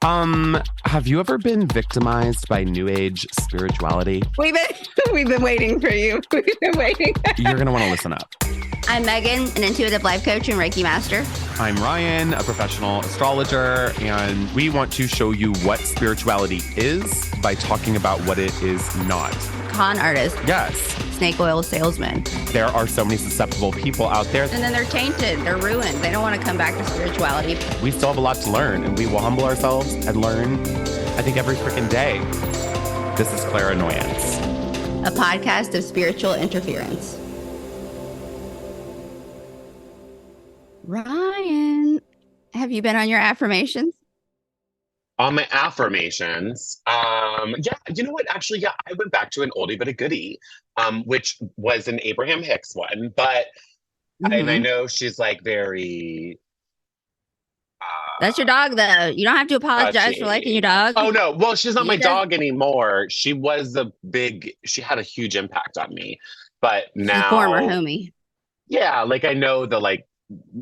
Have you ever been victimized by New Age spirituality? We've been waiting for you. We've been waiting. You're going to want to listen up. I'm Megan, an intuitive life coach and Reiki master. I'm Ryan, a professional astrologer, and we want to show you what spirituality is by talking about what it is not. Con artist. Yes. Snake oil salesman. There are so many susceptible people out there. And then they're tainted. They're ruined. They don't want to come back to spirituality. We still have a lot to learn, and we will humble ourselves and learn, I think, every freaking day. This is Clairannoyance, a podcast of spiritual interference. Ryan, have you been on your affirmations? On my affirmations, you know what? Actually, yeah, I went back to an oldie but a goodie, which was an Abraham Hicks one. But and I know she's like very. That's your dog, though. You don't have to apologize for liking your dog. Oh no, well, she's not my dog anymore. She was she had a huge impact on me, but now she's a former homie. Yeah, like I know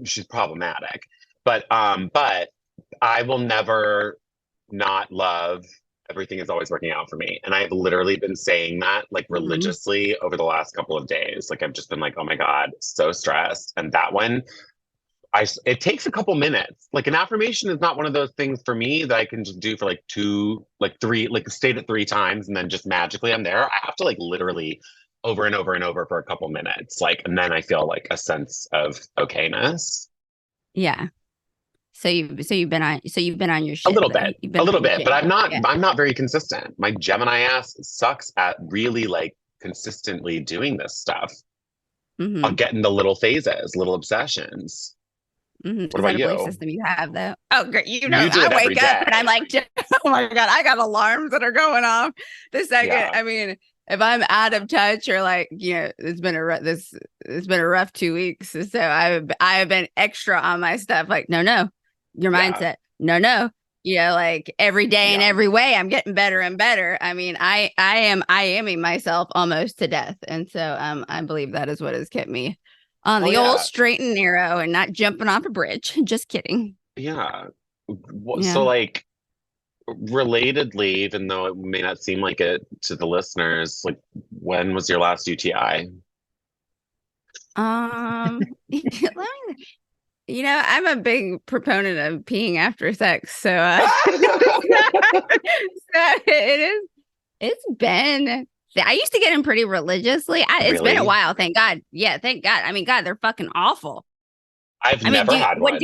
she's problematic, but I will never not love everything is always working out for me. And I've literally been saying that like religiously over the last couple of days. Like I've just been like, oh my God, so stressed. And that one, it takes a couple minutes. Like an affirmation is not one of those things for me that I can just do for like three, like state it 3 times and then just magically I'm there. I have to like literally over and over and over for a couple minutes. Like, and then I feel like a sense of okayness. Yeah. So you've been on your shit. A little bit, but I'm not very consistent. My Gemini ass sucks at really like consistently doing this stuff. I'll get in the little phases, little obsessions. What about you? Belief system you have though? Oh, great! I wake up and I'm like, oh my God, I got alarms that are going off the second. Yeah. I mean, if I'm out of touch or like, it's been a rough 2 weeks. So I have been extra on my stuff. Like, no. Your mindset. No. Like every day in every way, I'm getting better and better. I mean, I am myself almost to death. And so I believe that is what has kept me on the old straight and narrow and not jumping off a bridge. Just kidding. Yeah. So like relatedly, even though it may not seem like it to the listeners, like when was your last UTI? I'm a big proponent of peeing after sex, so it's been. I used to get them pretty religiously. It's been a while, thank God. Yeah, thank God. I mean, God, they're fucking awful. I've never had one.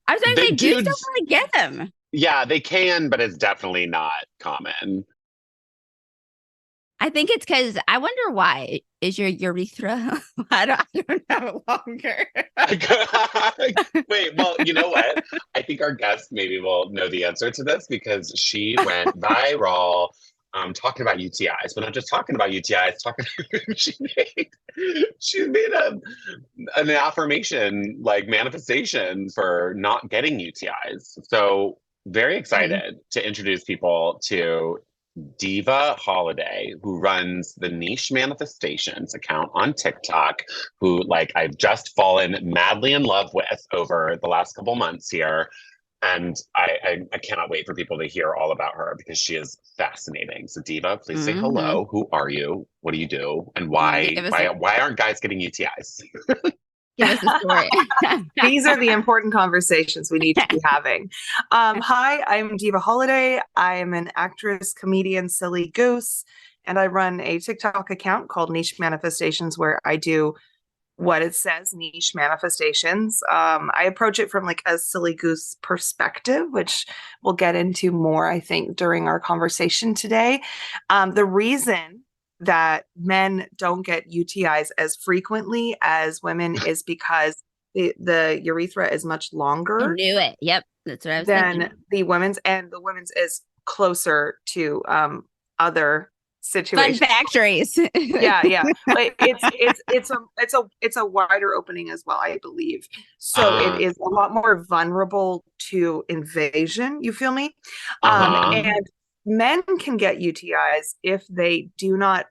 I was going to say, dudes don't really get them. Yeah, they can, but it's definitely not common. I think it's because I wonder why is your urethra? I don't know longer. Wait, well, you know what? I think our guest maybe will know the answer to this because she went viral talking about UTIs, but not just talking about UTIs. She made an affirmation, like manifestation for not getting UTIs. So very excited to introduce people to Deva Holliday, who runs the Niche Manifestations account on TikTok, who like I've just fallen madly in love with over the last couple months here. And I cannot wait for people to hear all about her because she is fascinating. So Deva, please say hello. Who are you? What do you do? And why aren't guys getting UTIs? Give us a story. These are the important conversations we need to be having. Hi, I'm Deva Holliday. I'm an actress, comedian, silly goose, and I run a TikTok account called Niche Manifestations where I do what it says, niche manifestations. I approach it from like a silly goose perspective, which we'll get into more, I think, during our conversation today. The reason that men don't get UTIs as frequently as women is because the urethra is much longer. I knew it. Yep. That's what I was thinking. Than the women's, and the women's is closer to other situations. Fun factories. yeah. But it's a wider opening as well, I believe. So it is a lot more vulnerable to invasion. You feel me? And men can get UTIs if they do not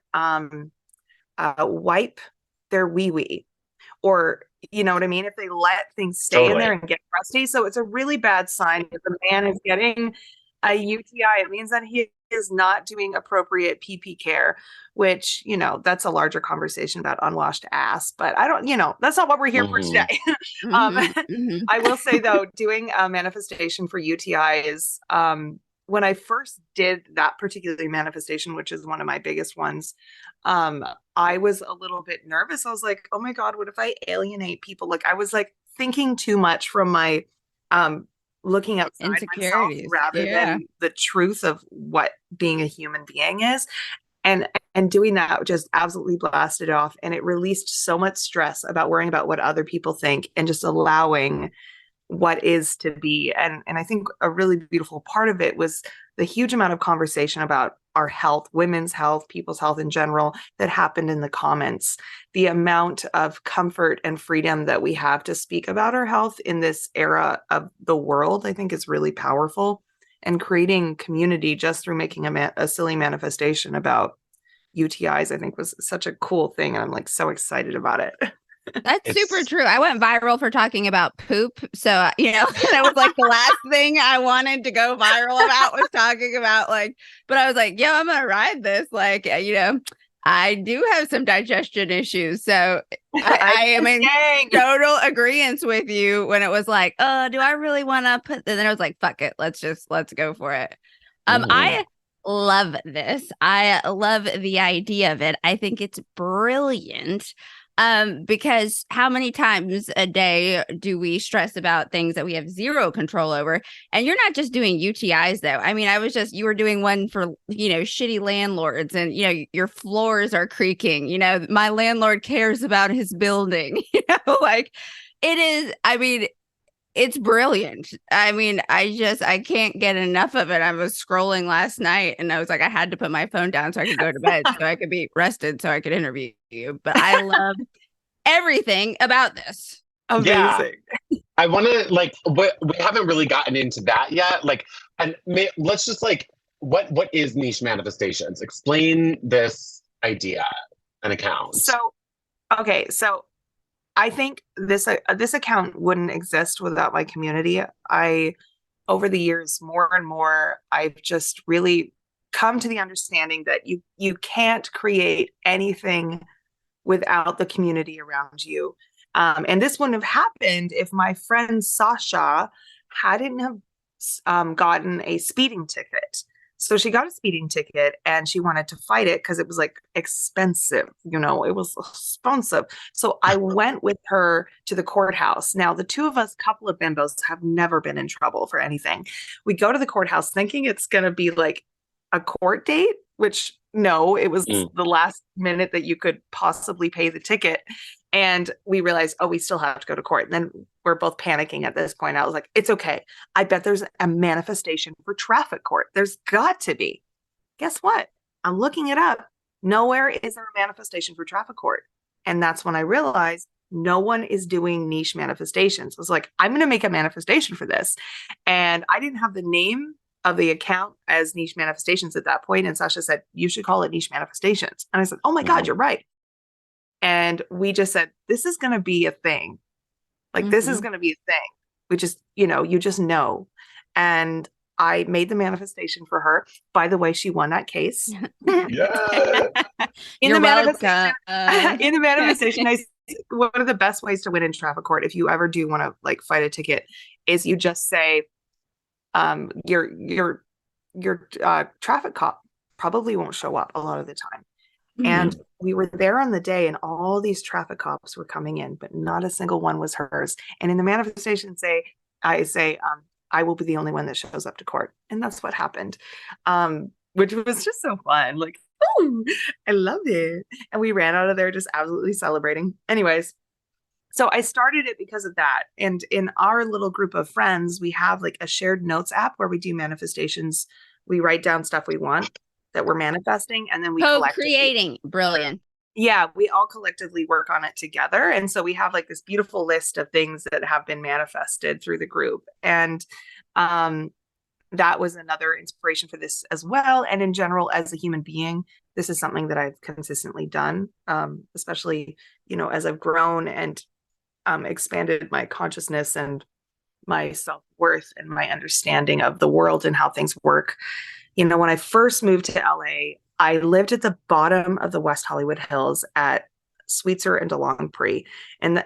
wipe their wee-wee, or you know what I mean? If they let things stay in there and get crusty. So it's a really bad sign if the man is getting a UTI, it means that he is not doing appropriate PP care, which, that's a larger conversation about unwashed ass, but I don't, that's not what we're here for today. I will say though, doing a manifestation for UTI is, when I first did that particular manifestation, which is one of my biggest ones, I was a little bit nervous. I was like, oh my God, what if I alienate people? Like I was like thinking too much from my looking outside myself rather than the truth of what being a human being is. And doing that just absolutely blasted off. And it released so much stress about worrying about what other people think and just allowing what is to be. And I think a really beautiful part of it was the huge amount of conversation about our health, women's health, people's health in general, that happened in the comments. The amount of comfort and freedom that we have to speak about our health in this era of the world, I think is really powerful. And creating community just through making a silly manifestation about UTIs, I think was such a cool thing. And I'm like so excited about it. That's super true. I went viral for talking about poop. So, that was like the last thing I wanted to go viral about was talking about but I was like, yo, I'm going to ride this. I do have some digestion issues. So I am in total agreement with you when it was like, oh, do I really want to put, and then I was like, fuck it. Let's go for it. I love this. I love the idea of it. I think it's brilliant. Because how many times a day do we stress about things that we have zero control over? And you're not just doing UTIs though. I mean, you were doing one for, shitty landlords and, your floors are creaking, my landlord cares about his building, it is, it's brilliant. I can't get enough of it. I was scrolling last night and I was like, I had to put my phone down so I could go to bed so I could be rested so I could interview you. But I love everything about this. Amazing. Yeah. I want to we haven't really gotten into that yet. Let's just what is niche manifestations? Explain this idea, an account. So I think this account wouldn't exist without my community. Over the years, more and more, I've just really come to the understanding that you can't create anything without the community around you. And this wouldn't have happened if my friend Sasha hadn't have gotten a speeding ticket. So she got a speeding ticket and she wanted to fight it because it was expensive, it was expensive. So I went with her to the courthouse. Now, the two of us, couple of bimbos, have never been in trouble for anything. We go to the courthouse thinking it's going to be a court date, which no, it was the last minute that you could possibly pay the ticket. And we realized, we still have to go to court. And then we're both panicking at this point. I was like, it's okay. I bet there's a manifestation for traffic court. There's got to be. Guess what? I'm looking it up. Nowhere is there a manifestation for traffic court. And that's when I realized no one is doing niche manifestations. I was like, I'm going to make a manifestation for this. And I didn't have the name of the account as niche manifestations at that point. And Sasha said, you should call it niche manifestations. And I said, oh my God, you're right. And we just said, this is going to be a thing. This is going to be a thing. We just, you just know. And I made the manifestation for her. By the way, she won that case. Yeah. In the manifestation, one of the best ways to win in traffic court, if you ever do want to fight a ticket, is you just say, your traffic cop probably won't show up a lot of the time. And we were there on the day and all these traffic cops were coming in, but not a single one was hers. And in the manifestation I say, I will be the only one that shows up to court. And that's what happened, which was just so fun. I loved it. And we ran out of there just absolutely celebrating. Anyways, so I started it because of that. And in our little group of friends, we have a shared notes app where we do manifestations. We write down stuff we want that we're manifesting, and then we co-creating. Brilliant. Yeah, we all collectively work on it together. And so we have this beautiful list of things that have been manifested through the group. And that was another inspiration for this as well. And in general, as a human being, this is something that I've consistently done, especially, as I've grown and expanded my consciousness and my self-worth and my understanding of the world and how things work. You know, when I first moved to LA, I lived at the bottom of the West Hollywood Hills at Sweetser and DeLong Pre. And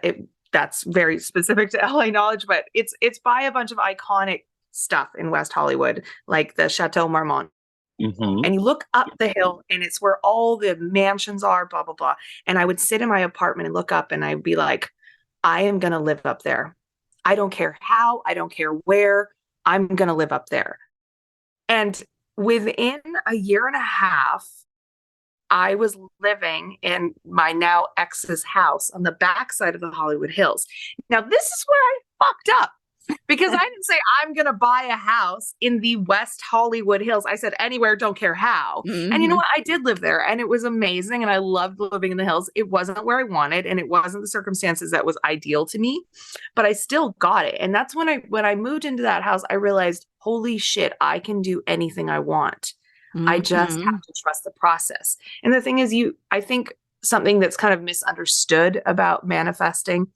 that's very specific to LA knowledge, but it's by a bunch of iconic stuff in West Hollywood, like the Chateau Marmont. Mm-hmm. And you look up the hill and it's where all the mansions are, blah, blah, blah. And I would sit in my apartment and look up and I'd be like, I am going to live up there. I don't care how, I don't care where, I'm going to live up there. And within a year and a half, I was living in my now ex's house on the backside of the Hollywood Hills. Now, this is where I fucked up because I didn't say I'm going to buy a house in the West Hollywood Hills. I said anywhere, don't care how. Mm-hmm. And you know what? I did live there and it was amazing. And I loved living in the hills. It wasn't where I wanted and it wasn't the circumstances that was ideal to me, but I still got it. And that's when I moved into that house, I realized, holy shit, I can do anything I want. I just have to trust the process. And the thing is, I think something that's kind of misunderstood about manifesting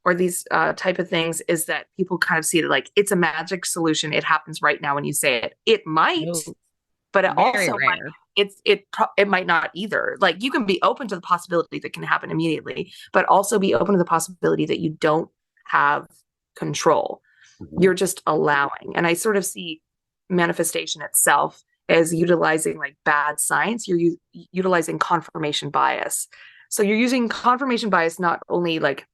or these type of things is that people kind of see it like it's a magic solution. It happens right now when you say it. It might, but it also might, it might not either. Like you can be open to the possibility that can happen immediately, but also be open to the possibility that you don't have control. You're just allowing. And I sort of see manifestation itself as utilizing like bad science. You're utilizing confirmation bias. So you're using confirmation bias not only like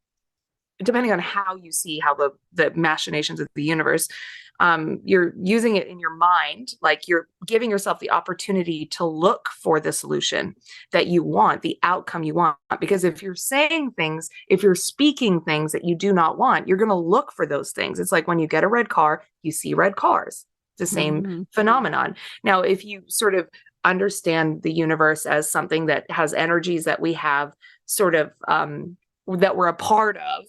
depending on how you see how the machinations of the universe, you're using it in your mind, like you're giving yourself the opportunity to look for the solution that you want, the outcome you want. Because if you're saying things, if you're speaking things that you do not want, you're going to look for those things. It's like when you get a red car, you see red cars. The same phenomenon. Now, if you sort of understand the universe as something that has energies that we have sort of that we're a part of,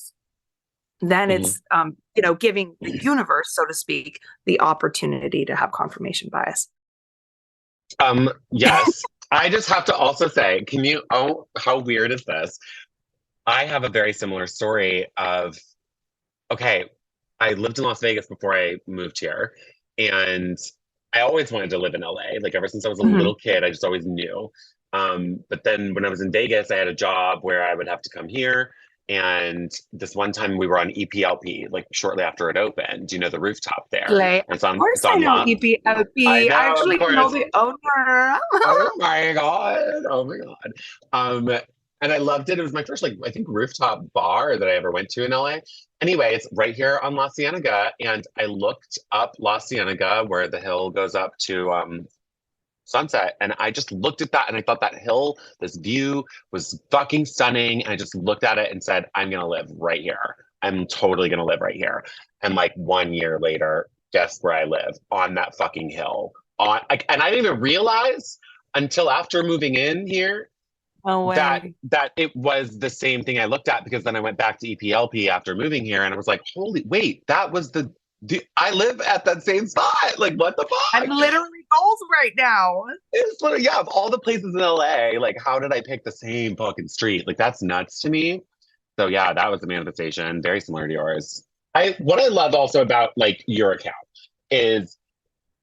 then it's giving the universe, so to speak, the opportunity to have confirmation bias. Yes. I just have to also say, how weird is this? I have a very similar story of, okay, I lived in Las Vegas before I moved here. And I always wanted to live in LA. Like ever since I was a little kid, I just always knew. But then when I was in Vegas, I had a job where I would have to come here. And this one time we were on EPLP, like shortly after it opened, the rooftop there. Of course I know EPLP. I actually know the owner. Oh my God. And I loved it. It was my first, I think, rooftop bar that I ever went to in LA. Anyway, it's right here on La Cienega. And I looked up La Cienega, where the hill goes up to Sunset. And I just looked at that and I thought that hill, this view was fucking stunning. And I just looked at it and said, I'm going to live right here. I'm totally going to live right here. And 1 year later, guess where I live? On that fucking hill. And I didn't even realize until after moving in here that it was the same thing I looked at, because then I went back to EPLP after moving here and I was like, wait, that was I live at that same spot. Like, what the fuck? I'm literally goals right now. It's literally, of all the places in LA, how did I pick the same fucking street? That's nuts to me. So yeah, that was the manifestation. Very similar to yours. What I love also about your account is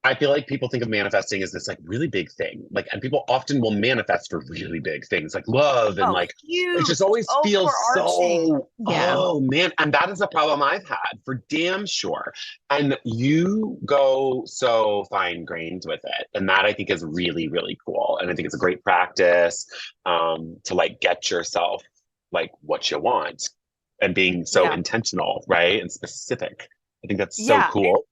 I feel like people think of manifesting as this really big thing. And people often will manifest for really big things like love and huge, it just always feels so, yeah. Oh man. And that is a problem I've had for damn sure. And you go so fine grained with it. And that I think is really, really cool. And I think it's a great practice to get yourself what you want and being so intentional, right? And specific. I think that's so cool.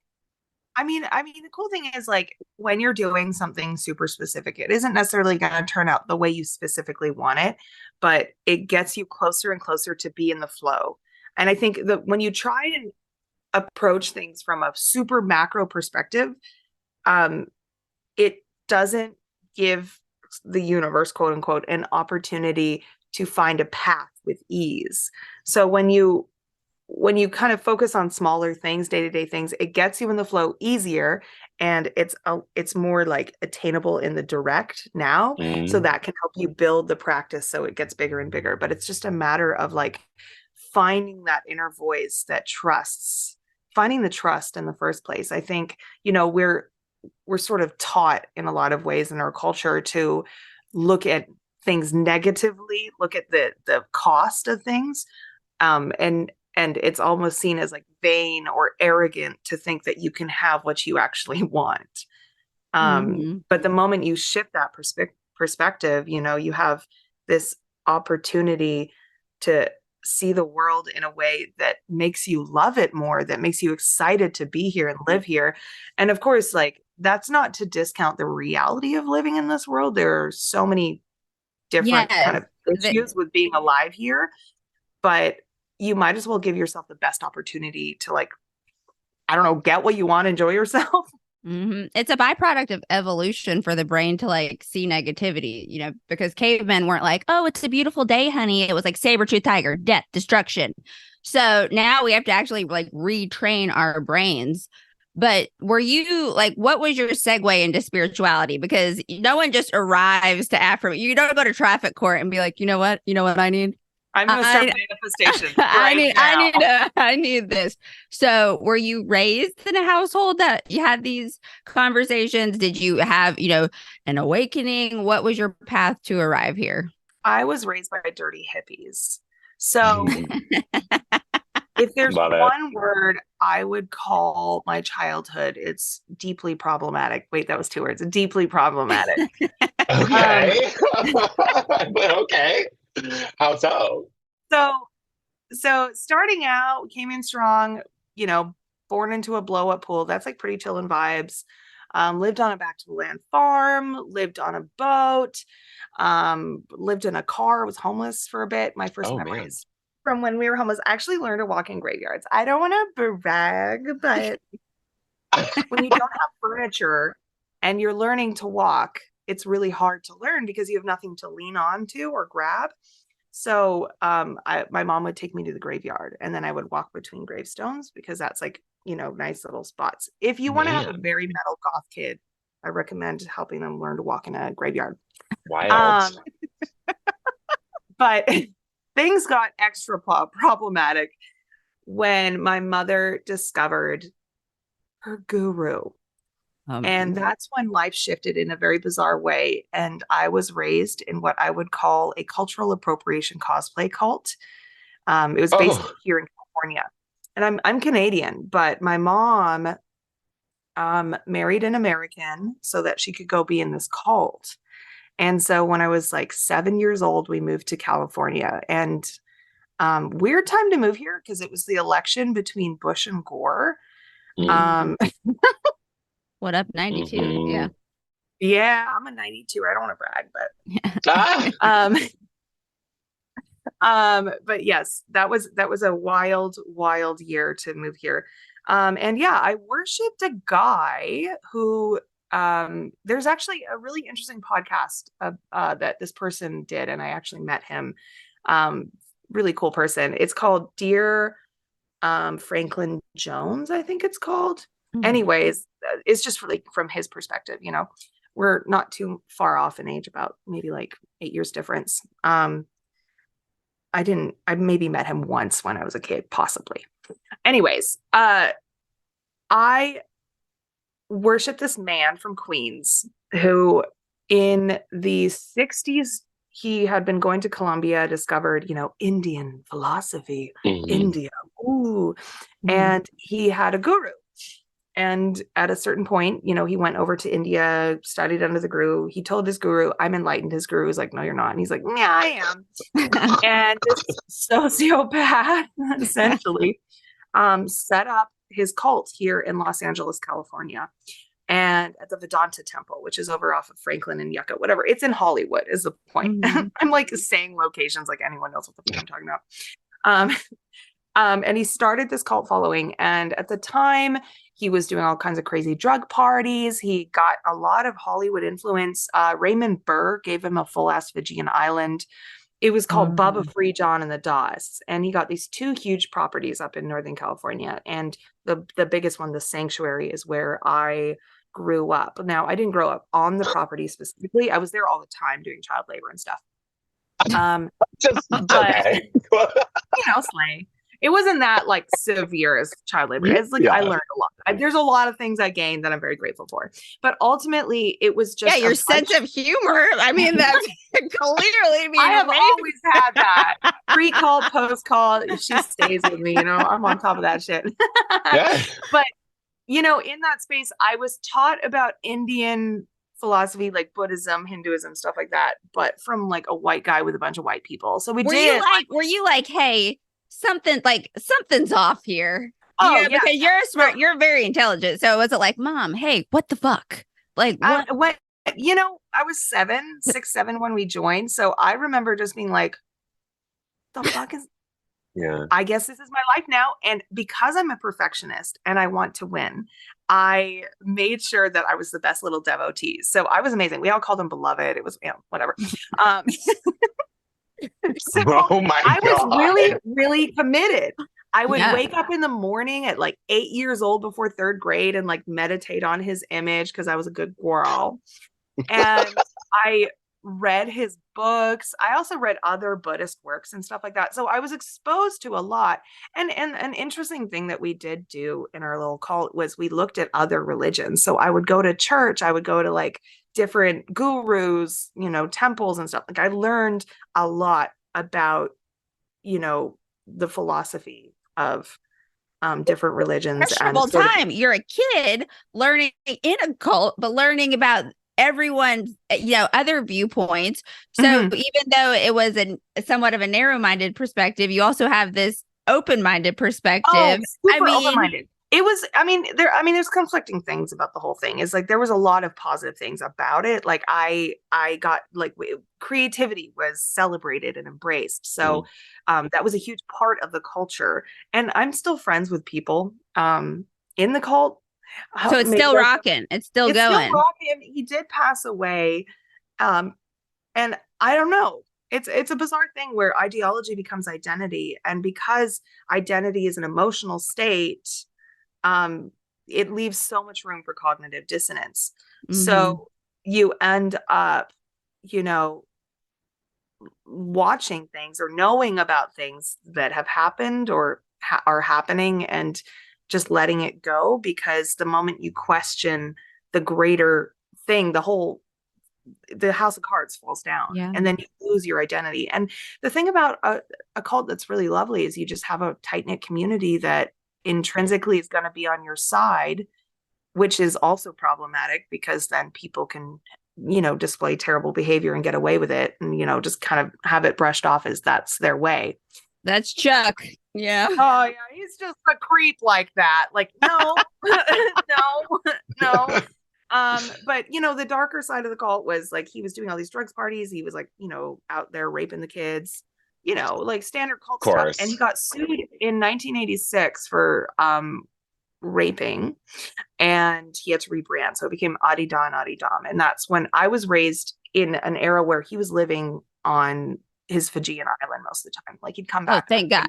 I mean, the cool thing is when you're doing something super specific, it isn't necessarily going to turn out the way you specifically want it, but it gets you closer and closer to be in the flow. And I think that when you try and approach things from a super macro perspective, it doesn't give the universe, quote unquote, an opportunity to find a path with ease. So when you kind of focus on smaller things, day-to-day things, it gets you in the flow easier, and it's more attainable in the direct now. So that can help you build the practice so it gets bigger and bigger. But it's just a matter of finding that inner voice that trusts, finding the trust in the first place. I think, we're sort of taught in a lot of ways in our culture to look at things negatively, look at the cost of things. And it's almost seen as like vain or arrogant to think that you can have what you actually want. But the moment you shift that perspective, you have this opportunity to see the world in a way that makes you love it more, that makes you excited to be here and live here. And of course, like, that's not to discount the reality of living in this world. There are so many different kind of issues with being alive here, but you might as well give yourself the best opportunity to, like, I don't know, get what you want, enjoy yourself. It's a byproduct of evolution for the brain to like see negativity, because cavemen weren't like, oh, it's a beautiful day, honey. It was like saber-tooth tiger, death, destruction. So now we have to actually like retrain our brains. But were you like, what was your segue into spirituality? Because no one just arrives to affirm. You don't go to traffic court and be like, you know what I need? I'm going to start manifestation. I need this. So were you raised in a household that you had these conversations? Did you have, an awakening? What was your path to arrive here? I was raised by dirty hippies. So if there's one word I would call my childhood, it's deeply problematic. Wait, that was 2 words. Deeply problematic. Okay. Okay. How so? So starting out, came in strong, born into a blow up pool. That's like pretty chillin' vibes. Lived on a back to the land farm, lived on a boat, lived in a car, was homeless for a bit. My first memories from when we were homeless, I actually learned to walk in graveyards. I don't want to brag, but when you don't have furniture and you're learning to walk, it's really hard to learn because you have nothing to lean on to or grab. So my mom would take me to the graveyard, and then I would walk between gravestones because that's like, nice little spots. If you want to have a very metal goth kid, I recommend helping them learn to walk in a graveyard. Wild. But things got extra problematic when my mother discovered her guru. And that's when life shifted in a very bizarre way. And I was raised in what I would call a cultural appropriation cosplay cult. It was based here in California. And I'm Canadian, but my mom married an American so that she could go be in this cult. And so when I was like 7 years old, we moved to California. And weird time to move here because it was the election between Bush and Gore. What up, 92? Yeah. Yeah, I'm a 92. I don't want to brag, but but yes, that was a wild year to move here. And yeah, I worshipped a guy who there's actually a really interesting podcast that this person did, and I actually met him. Really cool person. It's called Dear Franklin Jones, I think it's called. Anyways, it's just really from his perspective, we're not too far off in age, about maybe like 8 years difference. I maybe met him once when I was a kid, possibly. Anyways, I worship this man from Queens who in the 60s, he had been going to Colombia, discovered, Indian philosophy, India. And he had a guru. And at a certain point, he went over to India, studied under the guru. He told his guru, I'm enlightened. His guru was like, no, you're not. And he's like, yeah, I am. And this sociopath essentially set up his cult here in Los Angeles, California. And at the Vedanta Temple, which is over off of Franklin and Yucca, whatever. It's in Hollywood is the point. I'm like saying locations like anyone knows what the fuck I'm talking about. And he started this cult following. And at the time, he was doing all kinds of crazy drug parties. He got a lot of Hollywood influence. Raymond Burr gave him a full-ass Fijian island. It was called Bubba Free John and the Doss. And he got these 2 huge properties up in Northern California. And the biggest one, the Sanctuary, is where I grew up. Now, I didn't grow up on the property specifically. I was there all the time doing child labor and stuff. But, slay. it wasn't that like severe as child labor. It's like I learned a lot. There's a lot of things I gained that I'm very grateful for. But ultimately, it was just your sense of humor. I mean, that's clearly. I have always had that pre-call, post-call. She stays with me. I'm on top of that shit. But in that space, I was taught about Indian philosophy, like Buddhism, Hinduism, stuff like that, but from like a white guy with a bunch of white people. So were you like, hey, something's off here? Oh, yeah. Because you're smart, you're very intelligent. So was it like, Mom, hey, what the fuck? Like what? I was 6, 7 when we joined. So I remember just being like, the fuck is I guess this is my life now. And because I'm a perfectionist and I want to win, I made sure that I was the best little devotee. So I was amazing. We all called him beloved. It was, whatever. So oh my I God. was really, really committed. I would wake up in the morning at like 8 years old before 3rd grade and like meditate on his image because I was a good girl. And I read his books. I also read other Buddhist works and stuff like that. So I was exposed to a lot. And an interesting thing that we did do in our little cult was we looked at other religions. So I would go to church. I would go to like different gurus, temples and stuff. Like I learned a lot about, the philosophy of different religions. Time. You're a kid learning in a cult, but learning about everyone's other viewpoints. So even though it was somewhat of a narrow-minded perspective, you also have this open-minded perspective. Open-minded. It was, there's conflicting things about the whole thing. It's like there was a lot of positive things about it. Like I got like creativity was celebrated and embraced. So that was a huge part of the culture. And I'm still friends with people in the cult. So it's still rocking. It's still going. Still rocking. He did pass away. And I don't know. It's a bizarre thing where ideology becomes identity. And because identity is an emotional state, it leaves so much room for cognitive dissonance. So you end up, watching things or knowing about things that have happened or are happening and just letting it go, because the moment you question the greater thing, the house of cards falls down and then you lose your identity. And the thing about a cult that's really lovely is you just have a tight-knit community that intrinsically is going to be on your side, which is also problematic because then people can, display terrible behavior and get away with it and, just kind of have it brushed off as that's their way. That's Chuck. Yeah. Oh yeah. He's just a creep like that. Like, no, no. But the darker side of the cult was like, he was doing all these drugs parties. He was like, out there raping the kids, like standard cult stuff. And he got sued in 1986 for, raping, and he had to rebrand. So it became Adi Don. And that's when I was raised in an era where he was living on his Fijian island most of the time. Like he'd come back. Oh, thank God.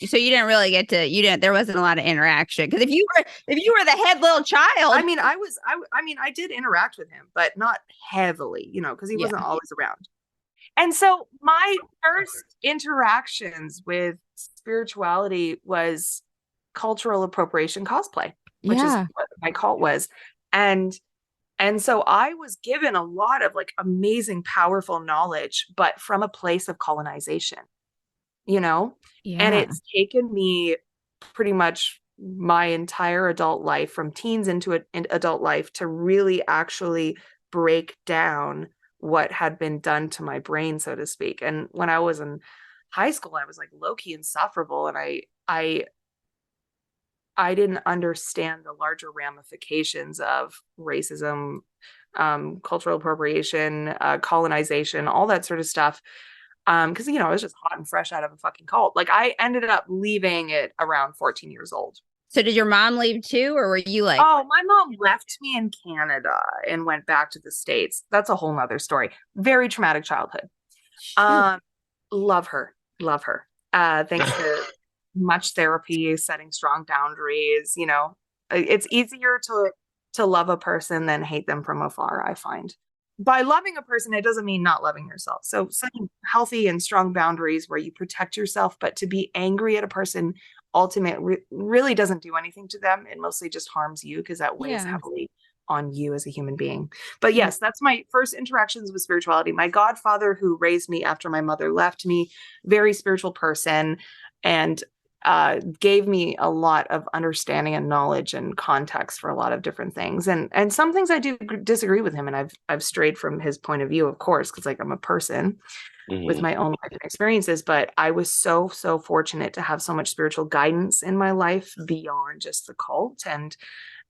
So you didn't really there wasn't a lot of interaction. Because if you were the head little child. I did interact with him, but not heavily, because he wasn't always around. And so my first interactions with spirituality was cultural appropriation cosplay, which is what my cult was. And so I was given a lot of like amazing, powerful knowledge, but from a place of colonization, and it's taken me pretty much my entire adult life, from teens into adult life, to really actually break down what had been done to my brain, so to speak. And when I was in high school, I was like low-key insufferable, and I didn't understand the larger ramifications of racism, cultural appropriation, colonization, all that sort of stuff. Because, I was just hot and fresh out of a fucking cult. Like I ended up leaving it around 14 years old. So did your mom leave too? Or were you like... Oh, my mom left me in Canada and went back to the States. That's a whole nother story. Very traumatic childhood. Love her. Thanks to much therapy, setting strong boundaries, it's easier to love a person than hate them from afar, I find. by loving a person, it doesn't mean not loving yourself. So setting healthy and strong boundaries where you protect yourself, but to be angry at a person ultimately really doesn't do anything to them. It mostly just harms you because that weighs heavily on you as a human being. But yes, that's my first interactions with spirituality. My godfather, who raised me after my mother left me, very spiritual person, and gave me a lot of understanding and knowledge and context for a lot of different things. And some things I do disagree with him, and I've strayed from his point of view, of course, because like I'm a person with my own life and experiences. But I was so fortunate to have so much spiritual guidance in my life beyond just the cult.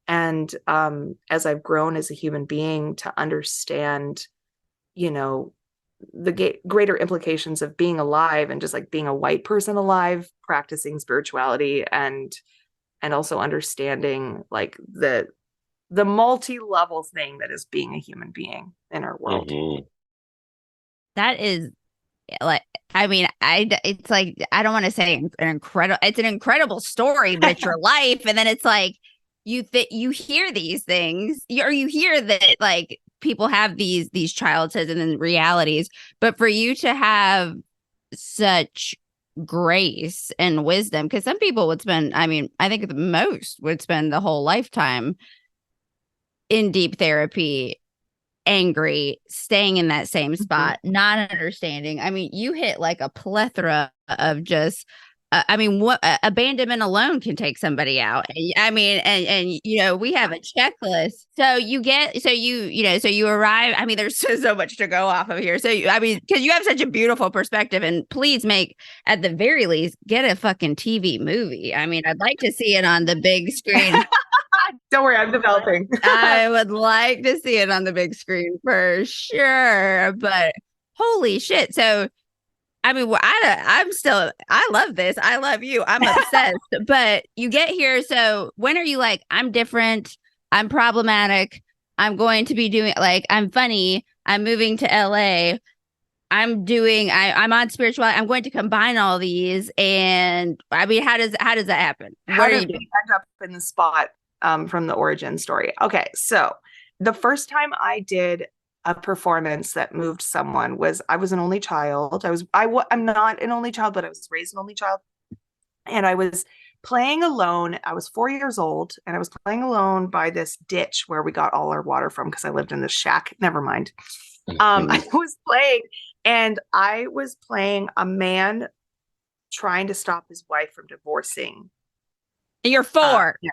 And as I've grown as a human being to understand, you know, the greater implications of being alive and just like being a white person alive, practicing spirituality and also understanding like the multi-level thing that is being a human being in our world. That is like, I mean, it's like, I don't want to say it's an incredible story, but it's your life. And then it's like, you hear these things, or you hear that like people have these childhoods and then realities, but for you to have such grace and wisdom, because some people would spend, I mean, I think the most would spend the whole lifetime in deep therapy, angry, staying in that same spot, not understanding. I mean, you hit like a plethora of just I mean, what abandonment alone can take somebody out. I mean, and you know, we have a checklist. So you arrive. I mean, there's so much to go off of here. So I mean, because you have such a beautiful perspective, and please make, at the very least, get a fucking TV movie. I mean, I'd like to see it on the big screen. Don't worry, I'm developing. I would like to see it on the big screen for sure. But holy shit! So. I mean, I love this. I love you. I'm obsessed. But you get here. So when are you like, I'm different. I'm problematic. I'm going to be doing like, I'm funny. I'm moving to LA. I'm on spirituality. I'm going to combine all these. And I mean, how does that happen? How did we end up in the spot from the origin story? Okay. So the first time I did a performance that moved someone was, I was an only child. I'm not an only child, but I was raised an only child. And I was playing alone. I was 4 years old, and I was playing alone by this ditch where we got all our water from, because I lived in this shack. Never mind. I was playing a man trying to stop his wife from divorcing. You're 4. Yeah.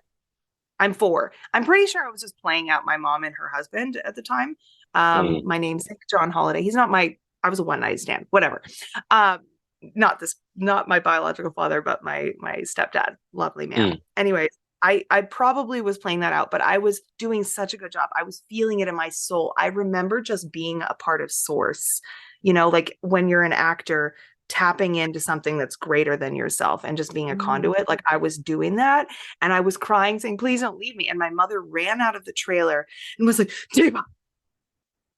I'm 4. I'm pretty sure I was just playing out my mom and her husband at the time. My namesake, John Holiday. He's not I was a one night stand, whatever. Not my biological father, but my stepdad. Lovely man. Anyways, I probably was playing that out, but I was doing such a good job. I was feeling it in my soul. I remember just being a part of source, you know, like when you're an actor, tapping into something that's greater than yourself and just being a conduit. Like I was doing that, and I was crying, saying, please don't leave me. And my mother ran out of the trailer and was like, Deva,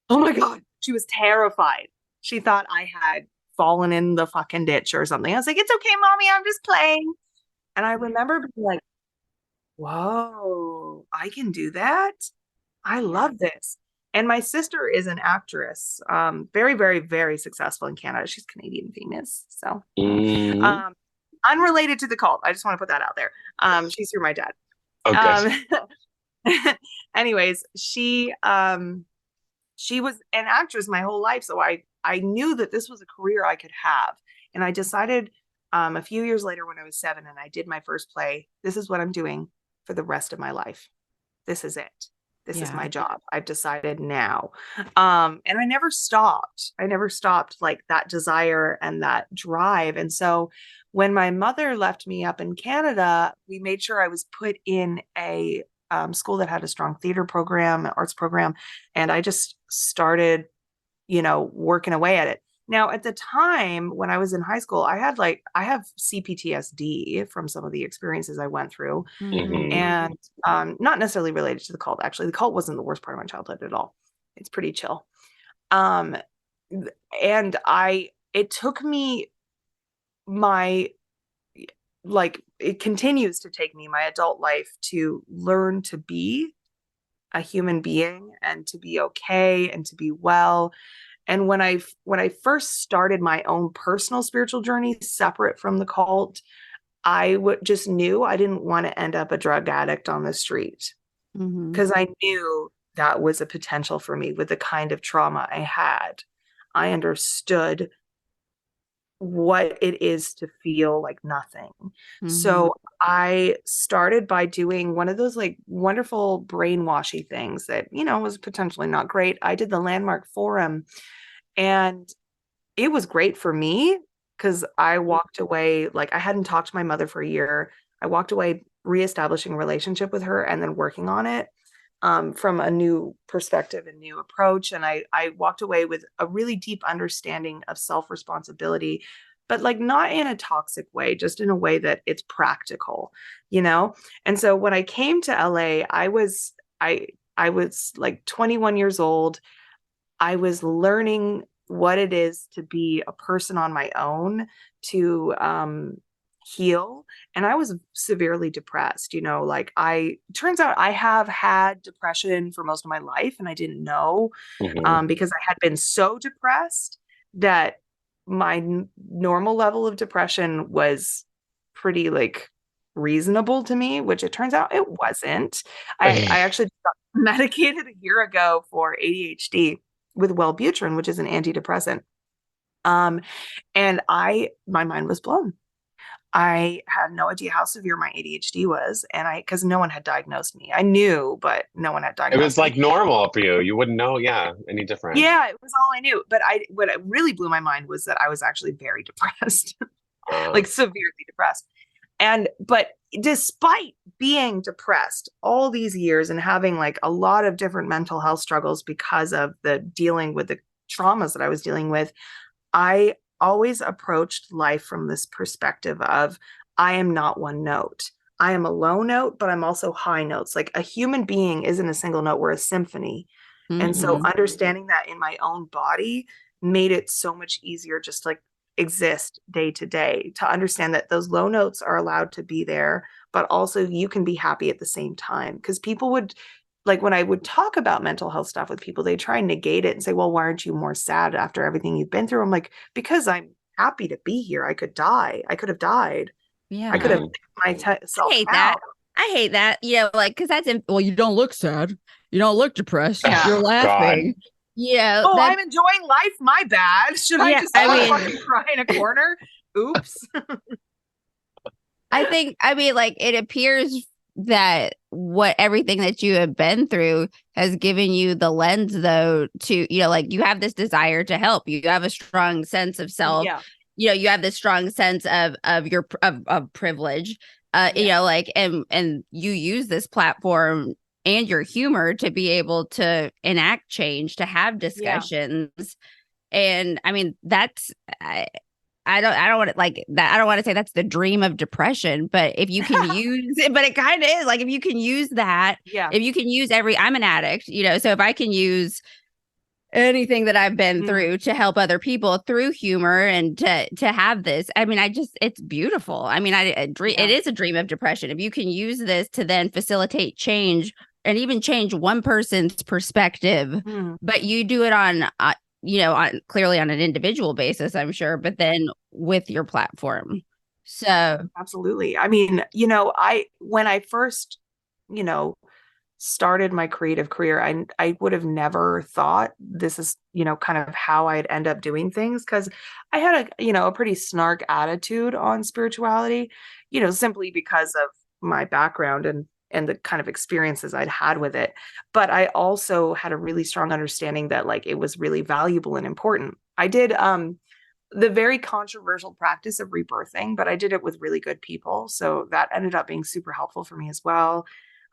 oh my God. She was terrified. She thought I had fallen in the fucking ditch or something. I was like, it's okay, mommy, I'm just playing. And I remember being like, whoa, I can do that. I love this. And my sister is an actress, very, very, very successful in Canada. She's Canadian famous. So unrelated to the cult. I just want to put that out there. She's through my dad. Okay. Anyways, she was an actress my whole life. So I knew that this was a career I could have. And I decided a few years later when I was 7 and I did my first play, this is what I'm doing for the rest of my life. This is it. This is my job. I've decided now. And I never stopped. Like that desire and that drive. And so when my mother left me up in Canada, we made sure I was put in a school that had a strong theater program, arts program. And I just started, you know, working away at it. Now, at the time when I was in high school, I have CPTSD from some of the experiences I went through, and not necessarily related to the cult. Actually, the cult wasn't the worst part of my childhood at all. It's pretty chill. And it took me it continues to take me my adult life to learn to be a human being and to be okay and to be well. And when I first started my own personal spiritual journey separate from the cult, I just knew I didn't want to end up a drug addict on the street, because I knew that was a potential for me with the kind of trauma I had. I understood what it is to feel like nothing. So I started by doing one of those like wonderful brainwashy things that, was potentially not great. I did the Landmark Forum, and it was great for me because I walked away, like I hadn't talked to my mother for a year. I walked away reestablishing a relationship with her and then working on it from a new perspective and new approach. And I walked away with a really deep understanding of self-responsibility, but like not in a toxic way, just in a way that it's practical, And so when I came to LA, I was like 21 years old. I was learning what it is to be a person on my own, to heal. And I was severely depressed, turns out I have had depression for most of my life and I didn't know, because I had been so depressed that my normal level of depression was pretty like reasonable to me, which it turns out it wasn't. I actually got medicated a year ago for ADHD with Wellbutrin, which is an antidepressant. And my mind was blown. I had no idea how severe my ADHD was. And because no one had diagnosed me. I knew, but no one had diagnosed me. It was like normal for you. You wouldn't know, any different. Yeah, it was all I knew. But what really blew my mind was that I was actually very depressed, like severely depressed. But despite being depressed all these years and having like a lot of different mental health struggles because of the dealing with the traumas that I was dealing with, I always approached life from this perspective of I am not one note. I am a low note, but I'm also high notes. Like a human being isn't a single note, we're a symphony. And so understanding that in my own body made it so much easier just like exist day to day, to understand that those low notes are allowed to be there, but also you can be happy at the same time. Because people would, like when I would talk about mental health stuff with people, they try and negate it and say, well, why aren't you more sad after everything you've been through? I'm like, because I'm happy to be here. I could die. I could have died. Yeah. I could have myself. I hate that. I hate that. Because well, you don't look sad. You don't look depressed. Yeah. You're laughing. God. Yeah. I'm enjoying life. My bad. Should I just fucking cry in a corner? Oops. It appears that everything that you have been through has given you the lens, though, to, you have this desire to help. You have a strong sense of self. Yeah. You have this strong sense of your privilege. And you use this platform and your humor to be able to enact change, to have discussions. Yeah. And I mean, that's, I don't want to like that. I don't want to say that's the dream of depression, but if you can use it, but it kind of is like, if you can use that, if you can use I'm an addict, so if I can use anything that I've been through to help other people through humor and to have this, I mean, it's beautiful. I mean, it is a dream of depression. If you can use this to then facilitate change and even change one person's perspective, but you do it on, clearly on an individual basis, I'm sure, but then with your platform. So absolutely. I mean, when I first, started my creative career, I would have never thought this is, kind of how I'd end up doing things. Cause I had a pretty snark attitude on spirituality, simply because of my background and the kind of experiences I'd had with it. But I also had a really strong understanding that like, it was really valuable and important. I did, the very controversial practice of rebirthing, but I did it with really good people. So that ended up being super helpful for me as well.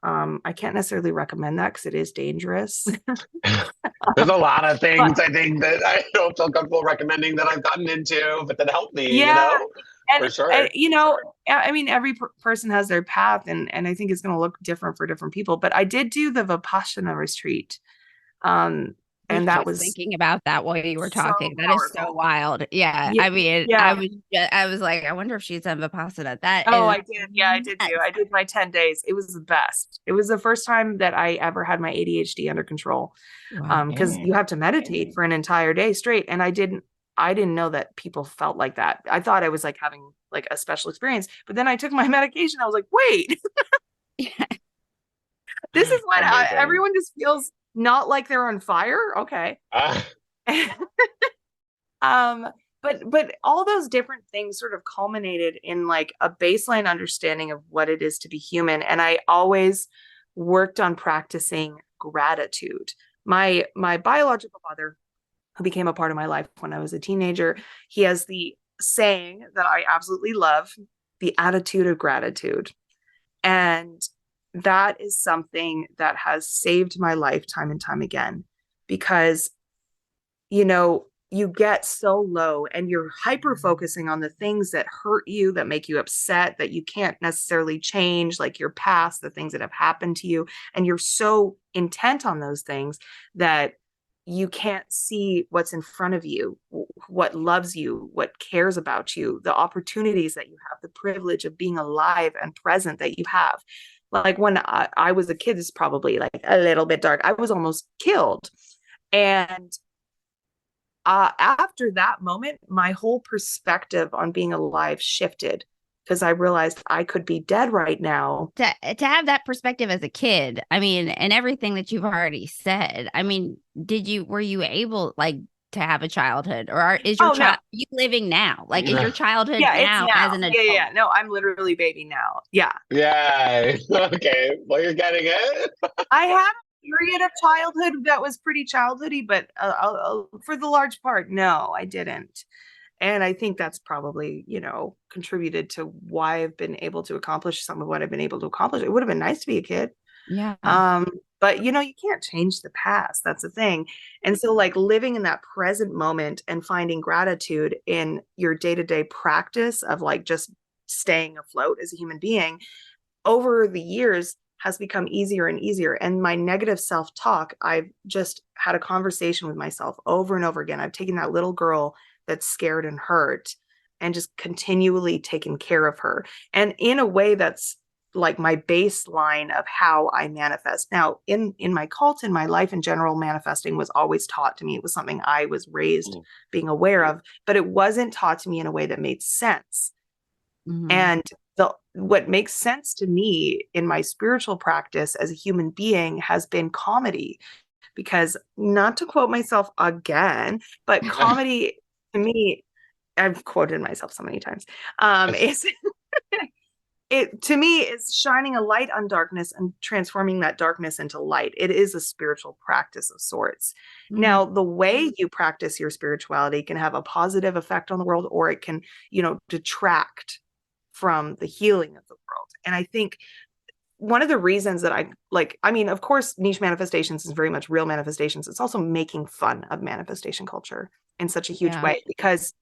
I can't necessarily recommend that because it is dangerous. There's a lot of things I think that I don't feel comfortable recommending that I've gotten into, but that helped me, for sure. I mean, every person has their path, and I think it's going to look different for different people. But I did do the Vipassana retreat. And And that was thinking about that while you were so talking. That is so wild. Yeah. Yeah, I mean, yeah. I was like, I wonder if she's done Vipassana. That Oh, is I did. Yeah, I did too. I did my 10 days. It was the best. It was the first time that I ever had my ADHD under control. wow. Because you have to meditate for an entire day straight. And I didn't know that people felt like that. I thought I was like having like a special experience, but then I took my medication. I was like, wait, this is what everyone just feels not like they're on fire. Okay. But all those different things sort of culminated in like a baseline understanding of what it is to be human. And I always worked on practicing gratitude. My biological father, who became a part of my life when I was a teenager, he has the saying that I absolutely love, the attitude of gratitude. And that is something that has saved my life time and time again, because, you know, you get so low and you're hyper focusing on the things that hurt you, that make you upset, that you can't necessarily change, like your past, the things that have happened to you. And you're so intent on those things that you can't see what's in front of you, what loves you, what cares about you, the opportunities that you have, the privilege of being alive and present that you have. Like when I was a kid, it's probably like a little bit dark. I was almost killed. And after that moment, my whole perspective on being alive shifted, because I realized I could be dead right now. To have that perspective as a kid, I mean, and everything that you've already said, I mean, were you able like to have a childhood, or is your child you living now? Like, is your childhood now as an adult? Yeah. No, I'm literally baby now. Yeah. Yeah. Okay. Well, you're getting it. I had a period of childhood that was pretty childhoody, but for the large part, no, I didn't. And I think that's probably, you know, contributed to why I've been able to accomplish some of what I've been able to accomplish. It would have been nice to be a kid. Yeah. But you know, you can't change the past. That's the thing. And so like living in that present moment and finding gratitude in your day-to-day practice of like just staying afloat as a human being over the years has become easier and easier. And my negative self-talk, I've just had a conversation with myself over and over again. I've taken that little girl that's scared and hurt and just continually taken care of her. And in a way that's like my baseline of how I manifest. Now, in my cult, in my life in general, manifesting was always taught to me. It was something I was raised being aware of, but it wasn't taught to me in a way that made sense. Mm-hmm. And what makes sense to me in my spiritual practice as a human being has been comedy, because, not to quote myself again, but comedy to me, I've quoted myself so many times, is it to me is shining a light on darkness and transforming that darkness into light. It is a spiritual practice of sorts. Mm-hmm. Now, the way you practice your spirituality can have a positive effect on the world, or it can, you know, detract from the healing of the world. And I think one of the reasons that I mean, of course, niche manifestations is very much real manifestations. It's also making fun of manifestation culture in such a huge way, because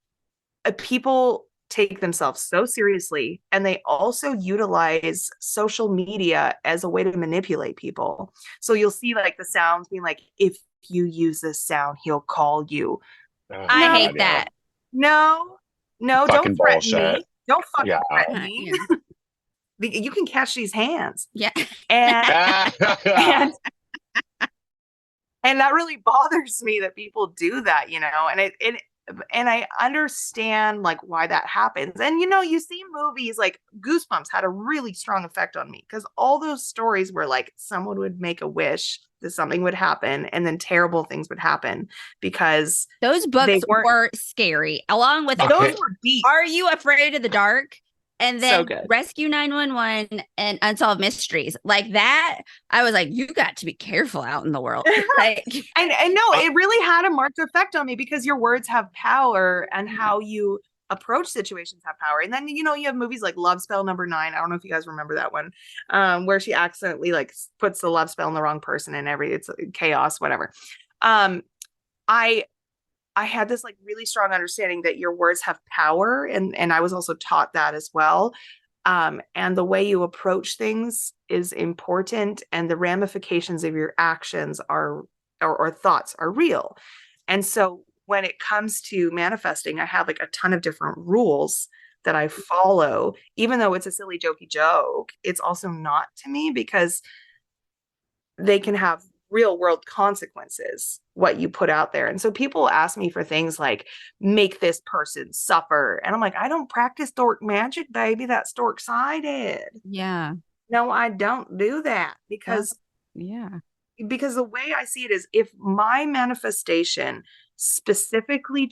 people take themselves so seriously, and they also utilize social media as a way to manipulate people. So you'll see like the sounds being like, if you use this sound, he'll call you. I hate that. No, don't threaten me. Don't fucking threaten me. You can catch these hands. Yeah. And that really bothers me that people do that, you know, and I understand like why that happens. And, you know, you see movies like Goosebumps had a really strong effect on me, because all those stories where like someone would make a wish that something would happen and then terrible things would happen, because those books were scary, along with those were deep. Are You Afraid of the Dark? And then Rescue 911 and Unsolved Mysteries, like that. I was like, you got to be careful out in the world. Like, and no, it really had a marked effect on me, because your words have power, and how you approach situations have power. And then, you know, you have movies like Love Spell Number 9. I don't know if you guys remember that one, where she accidentally like puts the love spell on the wrong person and it's chaos, whatever. I had this like really strong understanding that your words have power. And I was also taught that as well. And the way you approach things is important, and the ramifications of your actions are or thoughts are real. And so when it comes to manifesting, I have like a ton of different rules that I follow. Even though it's a silly jokey joke, it's also not to me, because they can have real world consequences, what you put out there. And so people ask me for things like, make this person suffer. And I'm like, I don't practice dork magic, baby. That's dork sided. Yeah. No, I don't do that, because because the way I see it is, if my manifestation specifically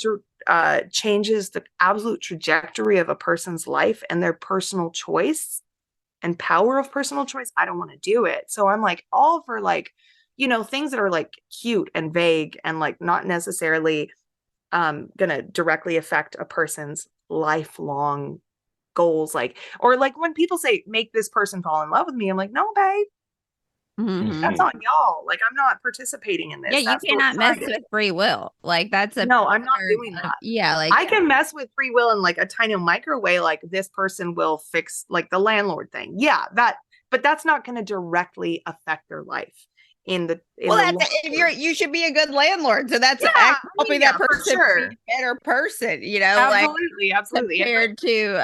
changes the absolute trajectory of a person's life and their personal choice and power of personal choice, I don't want to do it. So I'm like all for like, things that are like cute and vague and like not necessarily gonna directly affect a person's lifelong goals. Like, or like when people say, make this person fall in love with me, I'm like, no, babe. Mm-hmm. That's on y'all. Like, I'm not participating in this. Yeah, you cannot mess with free will. Like, that's no, I'm not doing that. Yeah, like I can mess with free will in like a tiny micro way. Like, this person will fix like the landlord thing. Yeah, but that's not going to directly affect their life. You should be a good landlord. So that's helping that person be a better person, absolutely. Compared to,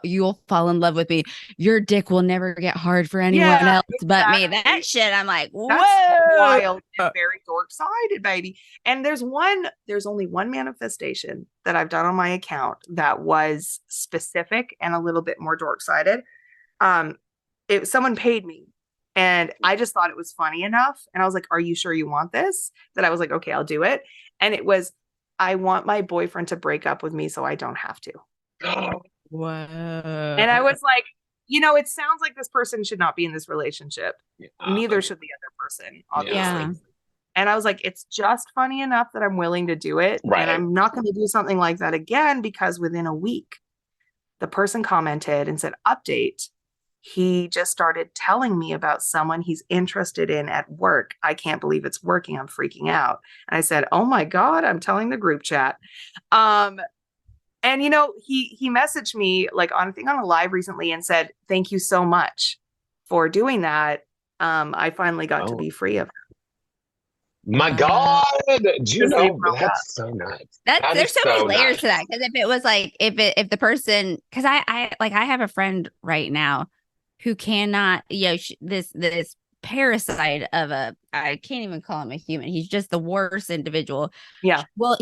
you'll fall in love with me. Your dick will never get hard for anyone else but me. That shit, I'm like, whoa. That's wild and very dork-sided, baby. And there's only one manifestation that I've done on my account that was specific and a little bit more dork-sided. Someone paid me. And I just thought it was funny enough. And I was like, are you sure you want this? That I was like, okay, I'll do it. And it was, I want my boyfriend to break up with me so I don't have to. Whoa. And I was like, it sounds like this person should not be in this relationship. Neither should the other person, obviously. Yeah. And I was like, it's just funny enough that I'm willing to do it. Right. And I'm not going to do something like that again, because within a week, the person commented and said, update. He just started telling me about someone he's interested in at work. I can't believe it's working. I'm freaking out. And I said, oh my God, I'm telling the group chat. And he messaged me like on a live recently and said, thank you so much for doing that. I finally got to be free of him. My God, do you know that's so nuts? There's so many layers to that. Because if it was like if the person, because I have a friend right now who cannot, this parasite of I can't even call him a human. He's just the worst individual. Yeah. Well,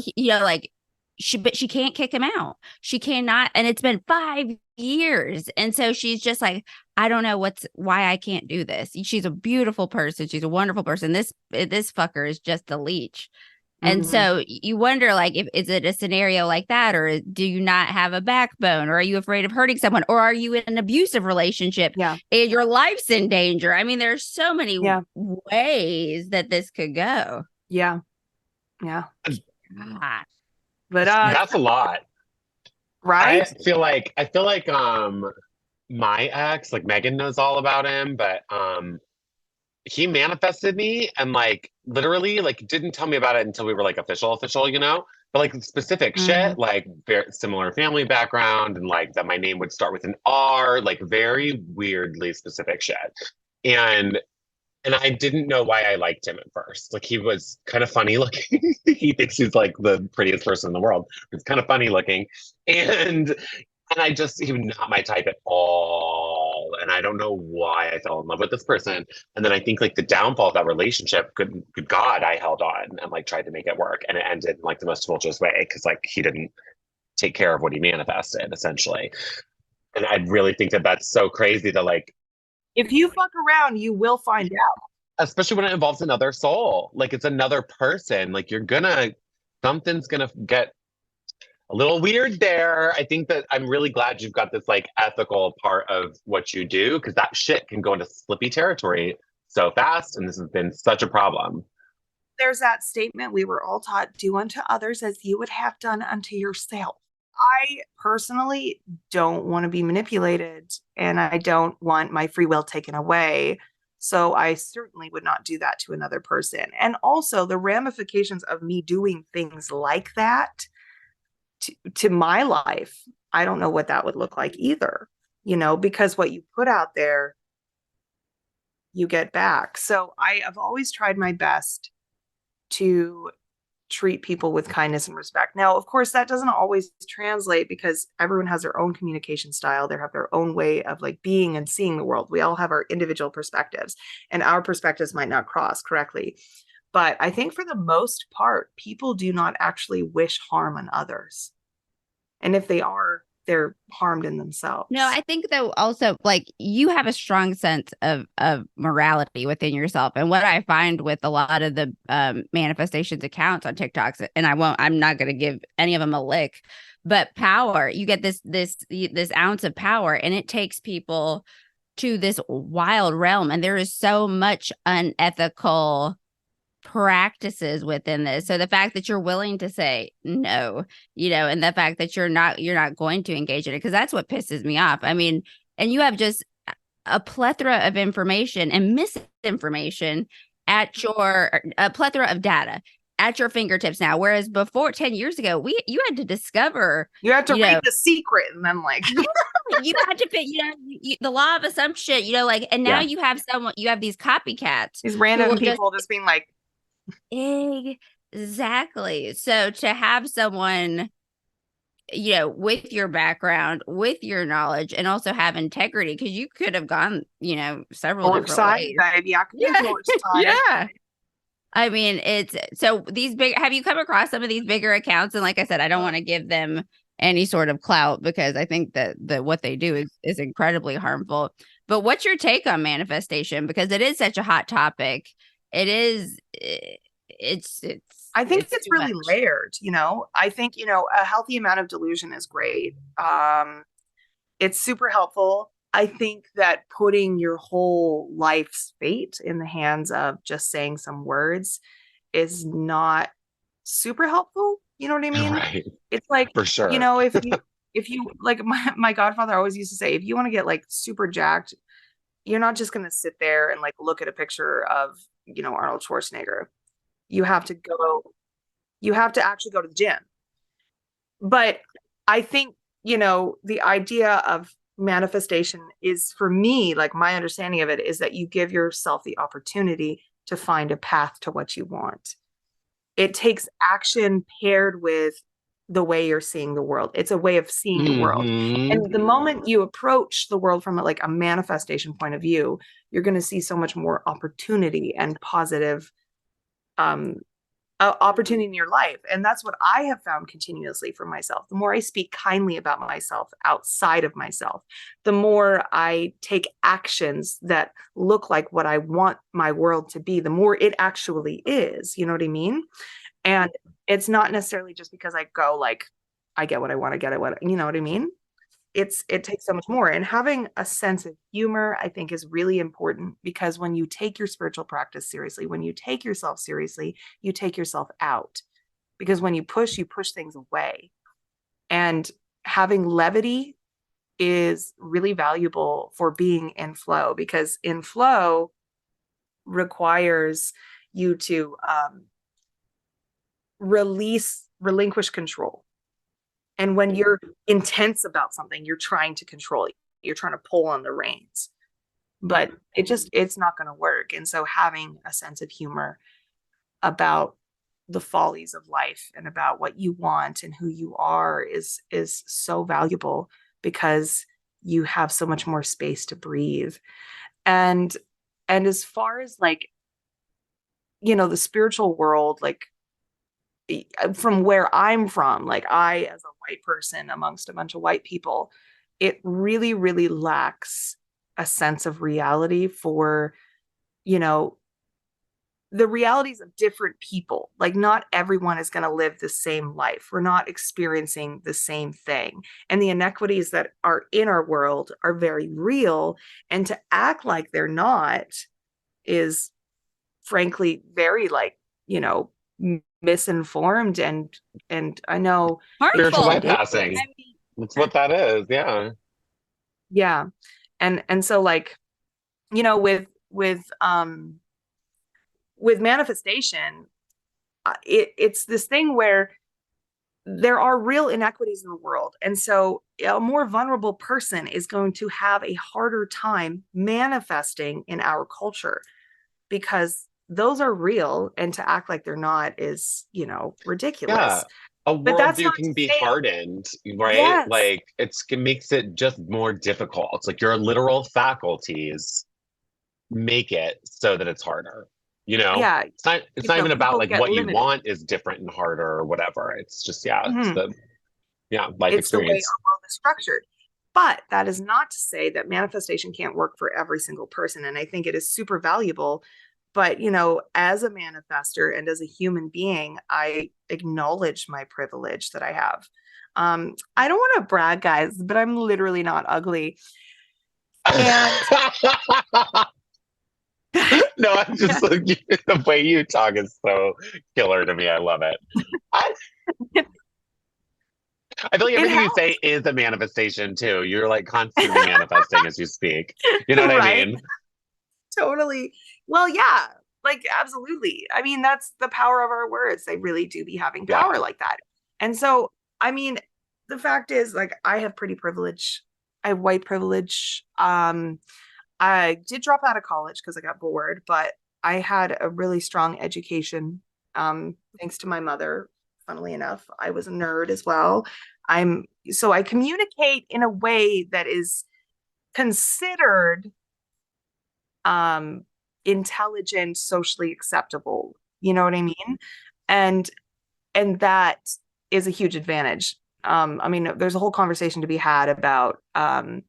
but she can't kick him out. She cannot. And it's been 5 years. And so she's just like, I don't know why I can't do this. She's a beautiful person. She's a wonderful person. This fucker is just a leech. And so you wonder, like, is it a scenario like that, or do you not have a backbone, or are you afraid of hurting someone, or are you in an abusive relationship? Yeah. And your life's in danger. I mean, there's so many ways that this could go. Yeah. God. But that's a lot. Right? I feel like my ex, like Megan knows all about him, but he manifested me and like literally like didn't tell me about it until we were like official, but like specific shit, like very similar family background, and like that my name would start with an R, like very weirdly specific shit. And I didn't know why I liked him at first. Like, he was kind of funny looking. He thinks he's like the prettiest person in the world. He's kind of funny looking. And he was not my type at all. And I don't know why I fell in love with this person. And then I think like the downfall of that relationship, good God, I held on and like tried to make it work. And it ended in like the most tumultuous way, because like he didn't take care of what he manifested, essentially. And I really think that that's so crazy to like, if you fuck around, you will find out. Especially when it involves another soul. Like, it's another person. Like, something's gonna get a little weird there. I think that I'm really glad you've got this like ethical part of what you do, because that shit can go into slippy territory so fast. And this has been such a problem. There's that statement we were all taught, do unto others as you would have done unto yourself. I personally don't want to be manipulated, and I don't want my free will taken away. So I certainly would not do that to another person. And also the ramifications of me doing things like that to my life, I don't know what that would look like either, because what you put out there, you get back. So I have always tried my best to treat people with kindness and respect. Now, of course, that doesn't always translate because everyone has their own communication style. They have their own way of like being and seeing the world. We all have our individual perspectives, and our perspectives might not cross correctly. But I think for the most part, people do not actually wish harm on others. And if they are, they're harmed in themselves. No, I think though also like you have a strong sense of morality within yourself. And what I find with a lot of the manifestations accounts on TikToks, and I'm not going to give any of them a lick, but power, you get this ounce of power, and it takes people to this wild realm. And there is so much unethical practices within this. So the fact that you're willing to say no, and the fact that you're not going to engage in it, because that's what pisses me off. I mean, and you have just a plethora of information and misinformation at a plethora of data at your fingertips now. Whereas before, 10 years ago, you had to discover, you had to read The Secret, and then like you had to fit, the law of assumption, like, and now you have these copycats, these random people just being like, exactly. So to have someone, with your background, with your knowledge, and also have integrity, because you could have gone, several different ways. Baby. Yeah. I mean, it's so these big. Have you come across some of these bigger accounts? And like I said, I don't want to give them any sort of clout because I think that what they do is incredibly harmful. But what's your take on manifestation? Because it is such a hot topic. It is. I think it's really layered. I think a healthy amount of delusion is great. It's super helpful. I think that putting your whole life's fate in the hands of just saying some words is not super helpful. You know what I mean? Right. It's like, for sure. If you like my godfather always used to say, if you want to get like super jacked, you're not just going to sit there and like look at a picture of, Arnold Schwarzenegger. You have to actually go to the gym. But I think, the idea of manifestation is, for me, like my understanding of it is that you give yourself the opportunity to find a path to what you want. It takes action paired with the way you're seeing the world. It's a way of seeing the world. And the moment you approach the world from like a manifestation point of view, you're going to see so much more opportunity and positive opportunity in your life. And that's what I have found continuously for myself. The more I speak kindly about myself outside of myself, the more I take actions that look like what I want my world to be, the more it actually is. You know what I mean? And it's not necessarily just because I go like, I get what I want to get, you know what I mean? It takes so much more. And having a sense of humor, I think, is really important, because when you take your spiritual practice seriously, when you take yourself seriously, you take yourself out, because when you push things away. And having levity is really valuable for being in flow, because in flow requires you to relinquish control. And when you're intense about something, you're trying to control it. You're trying to pull on the reins, but it's not going to work. And so having a sense of humor about the follies of life and about what you want and who you are is so valuable, because you have so much more space to breathe. And as far as like, the spiritual world, like, from where I'm from, like I, as a white person amongst a bunch of white people, it really, really lacks a sense of reality for, the realities of different people. Like not everyone is going to live the same life. We're not experiencing the same thing. And the inequities that are in our world are very real. And to act like they're not is frankly very like, misinformed and I know spiritual bypassing. That's what that is. Yeah. And so like, with manifestation, it's this thing where there are real inequities in the world. And so a more vulnerable person is going to have a harder time manifesting in our culture, because those are real, and to act like they're not is, ridiculous. Yeah. A worldview can be hardened, right? Yes. Like it makes it just more difficult. It's like your literal faculties make it so that it's harder. Yeah. It's not even about like what limited. You want is different and harder or whatever. It's just, it's the life it's experience. The way our world is structured. But that is not to say that manifestation can't work for every single person. And I think it is super valuable. But, as a manifester and as a human being, I acknowledge my privilege that I have. I don't want to brag, guys, but I'm literally not ugly. And no, I'm just like, the way you talk is so killer to me. I love it. I feel like everything you say is a manifestation too. You're like constantly manifesting as you speak. You know what I mean? Totally. Well, yeah, like absolutely. I mean, that's the power of our words. They really do be having power like that. And so, I mean, the fact is, like, I have pretty privilege. I have white privilege. I did drop out of college because I got bored, but I had a really strong education, thanks to my mother. Funnily enough, I was a nerd as well. So I communicate in a way that is considered intelligent, socially acceptable. You know what I mean? And that is a huge advantage. I mean, there's a whole conversation to be had about how,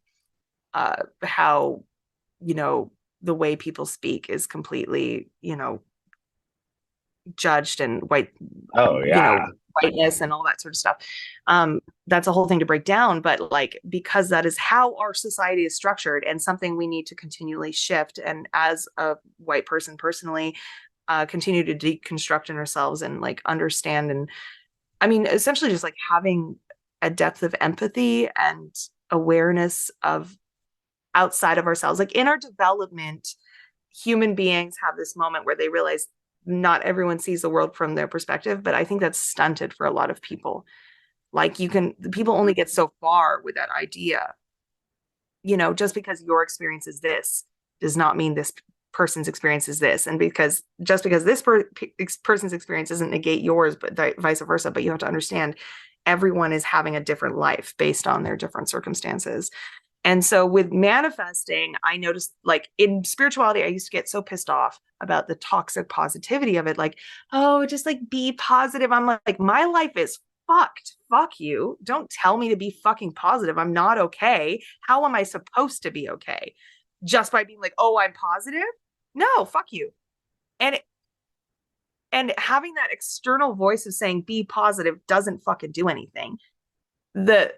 the way people speak is completely, judged and white. Oh yeah. Whiteness and all that sort of stuff. That's a whole thing to break down, but like, because that is how our society is structured and something we need to continually shift. And as a white person personally, continue to deconstruct in ourselves and like understand. And I mean, essentially just like having a depth of empathy and awareness of outside of ourselves. Like in our development, human beings have this moment where they realize not everyone sees the world from their perspective, but I think that's stunted for a lot of people. Like people only get so far with that idea. Just because your experience is this does not mean this person's experience is this. And because this person's experience doesn't negate yours, but vice versa. But you have to understand everyone is having a different life based on their different circumstances. And so with manifesting, I noticed like in spirituality, I used to get so pissed off about the toxic positivity of it. Like, oh, just like be positive. I'm like, my life is fucked. Fuck you. Don't tell me to be fucking positive. I'm not okay. How am I supposed to be okay? Just by being like, oh, I'm positive? No, fuck you. And having that external voice of saying be positive doesn't fucking do anything. The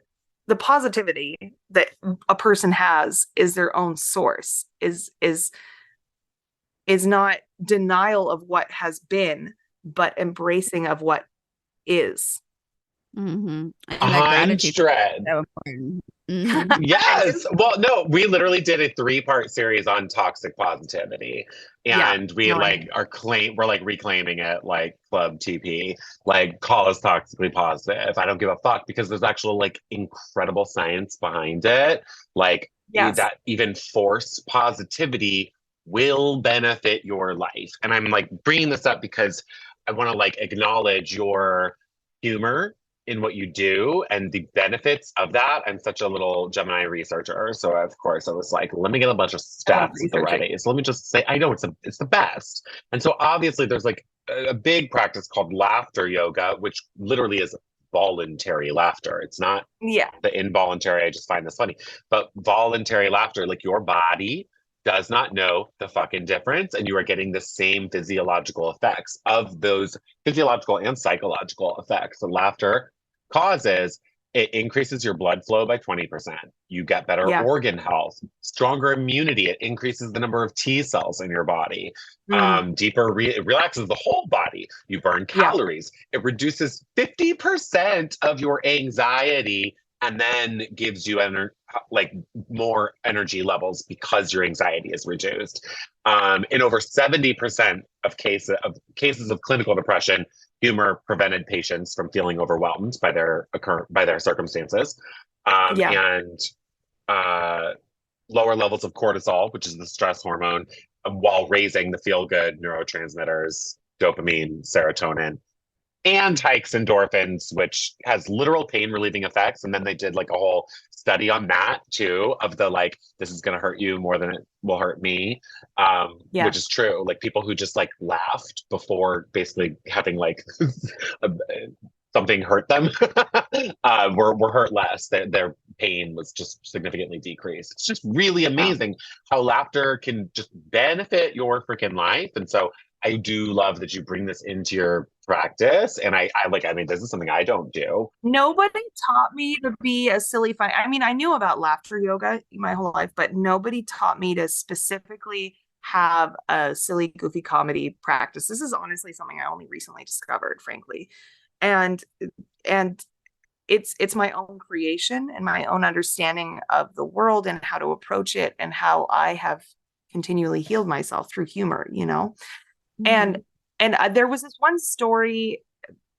positivity that a person has is their own source, is not denial of what has been, but embracing of what is. Mm-hmm. And that gratitude is so important. Mm-hmm. Yes. Well, no, we literally did a 3-part series on toxic positivity, and we're like reclaiming it, like Club TP, like call us toxically positive. I don't give a fuck, because there's actual like incredible science behind it. Like that even forced positivity will benefit your life. And I'm like bringing this up because I want to like acknowledge your humor in what you do and the benefits of that. I'm such a little Gemini researcher, so of course I was like, let me get a bunch of stats at the ready. So let me just say, I know it's the best. And so obviously there's like a big practice called laughter yoga, which literally is voluntary laughter. It's not the involuntary. I just find this funny, but voluntary laughter, like your body does not know the fucking difference, and you are getting the same physiological effects of those physiological and psychological effects. So laughter causes, it increases your blood flow by 20%. You get better organ health, stronger immunity. It increases the number of T cells in your body. It relaxes the whole body. You burn calories. It reduces 50% of your anxiety, and then gives you more energy levels because your anxiety is reduced. In over 70% of cases of clinical depression, humor prevented patients from feeling overwhelmed by their circumstances. And lower levels of cortisol, which is the stress hormone, while raising the feel-good neurotransmitters, dopamine, serotonin, and hikes endorphins, which has literal pain relieving effects. And then they did like a whole study on that too, of the like, this is going to hurt you more than it will hurt me, which is true. Like people who just like laughed before basically having like something hurt them were hurt less. Their pain was just significantly decreased. It's just really amazing how laughter can just benefit your freaking life. And so I do love that you bring this into your practice. And I mean, this is something I don't do. Nobody taught me to be a silly fun. I mean, I knew about laughter yoga my whole life, but nobody taught me to specifically have a silly, goofy comedy practice. This is honestly something I only recently discovered, frankly. And it's my own creation and my own understanding of the world and how to approach it and how I have continually healed myself through humor, you know? And there was this one story,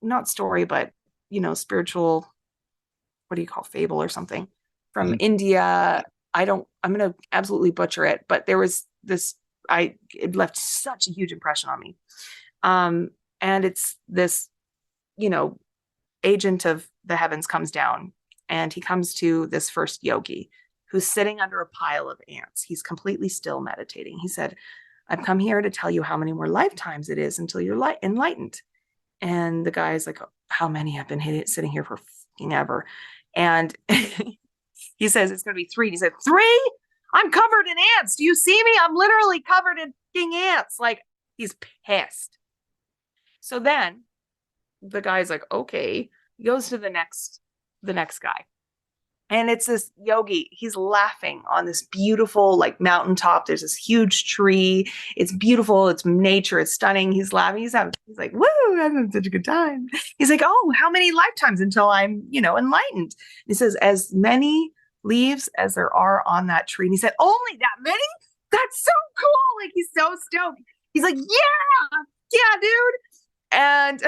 not story, but, you know, spiritual, what do you call fable or something from India. I'm going to absolutely butcher it, but there was this, it left such a huge impression on me. And it's this, you know, agent of the heavens comes down and he comes to this first yogi who's sitting under a pile of ants. He's completely still meditating. He said, I've come here to tell you how many more lifetimes it is until you're enlightened. And the guy's like, how many? I've been sitting here for fucking ever. And he says, it's going to be 3. And he said, 3? I'm covered in ants. Do you see me? I'm literally covered in fucking ants. Like, he's pissed. So then the guy's like, okay. He goes to the next guy. And it's this yogi. He's laughing on this beautiful like mountaintop. There's this huge tree. It's beautiful. It's nature. It's stunning. He's laughing. He's like, woo, I'm having such a good time. He's like, oh, how many lifetimes until I'm, you know, enlightened? And he says, as many leaves as there are on that tree. And he said, only that many? That's so cool. Like, he's so stoked. He's like, yeah, dude. And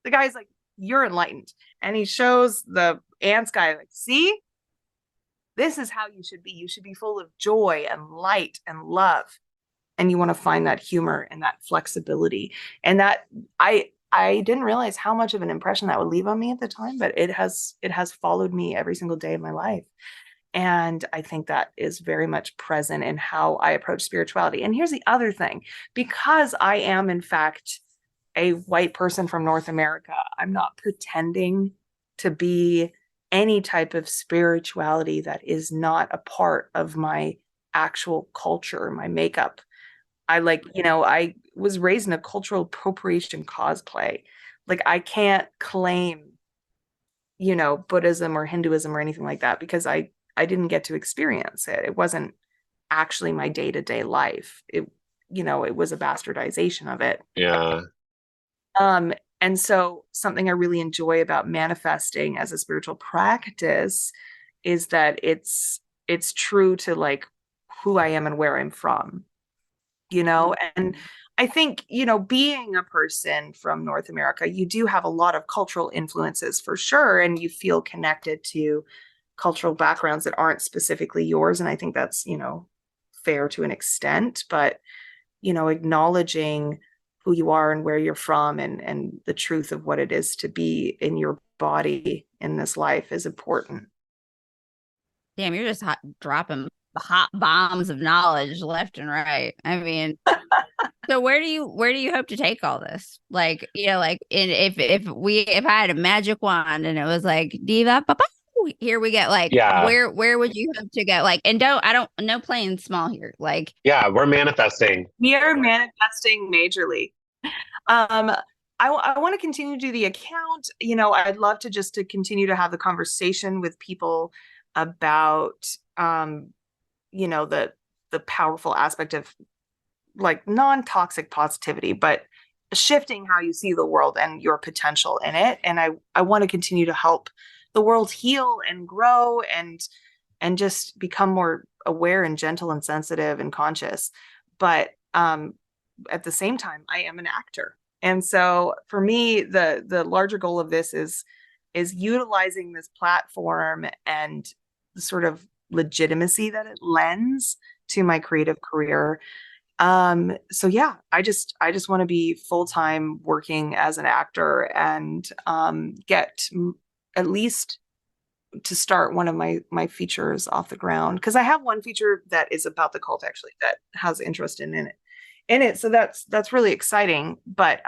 the guy's like, you're enlightened. And he shows the ants guy, like, see, this is how you should be. You should be full of joy and light and love. And you want to find that humor and that flexibility. And that I didn't realize how much of an impression that would leave on me at the time, but it has followed me every single day of my life. And I think that is very much present in how I approach spirituality. And here's the other thing, because I am in fact a white person from North America, I'm not pretending to be any type of spirituality that is not a part of my actual culture, my makeup. I was raised in a cultural appropriation cosplay. Like, I can't claim, you know, Buddhism or Hinduism or anything like that because I didn't get to experience it. It wasn't actually my day-to-day life. It was a bastardization of it. Yeah. And so something I really enjoy about manifesting as a spiritual practice is that it's true to like who I am and where I'm from, you know? And I think, you know, being a person from North America, you do have a lot of cultural influences for sure. And you feel connected to cultural backgrounds that aren't specifically yours. And I think that's, you know, fair to an extent, but, you know, acknowledging who you are and where you're from and the truth of what it is to be in your body in this life is important. Damn, you're just dropping the hot bombs of knowledge left and right. I mean, so where do you hope to take all this? Like, you know, like if I had a magic wand and it was like Deva, here we get like, where would you hope to go? Like, and no playing small here. Like, yeah, we're manifesting. We are manifesting majorly. I want to continue to do the account. You know, I'd love to continue to have the conversation with people about, you know, the powerful aspect of like non-toxic positivity, but shifting how you see the world and your potential in it. And I want to continue to help the world heal and grow and just become more aware and gentle and sensitive and conscious. But at the same time, I am an actor. And so for me, the larger goal of this is utilizing this platform and the sort of legitimacy that it lends to my creative career. So yeah, I just want to be full-time working as an actor and get at least to start one of my features off the ground, because I have one feature that is about the cult actually that has interest in it. So that's really exciting. But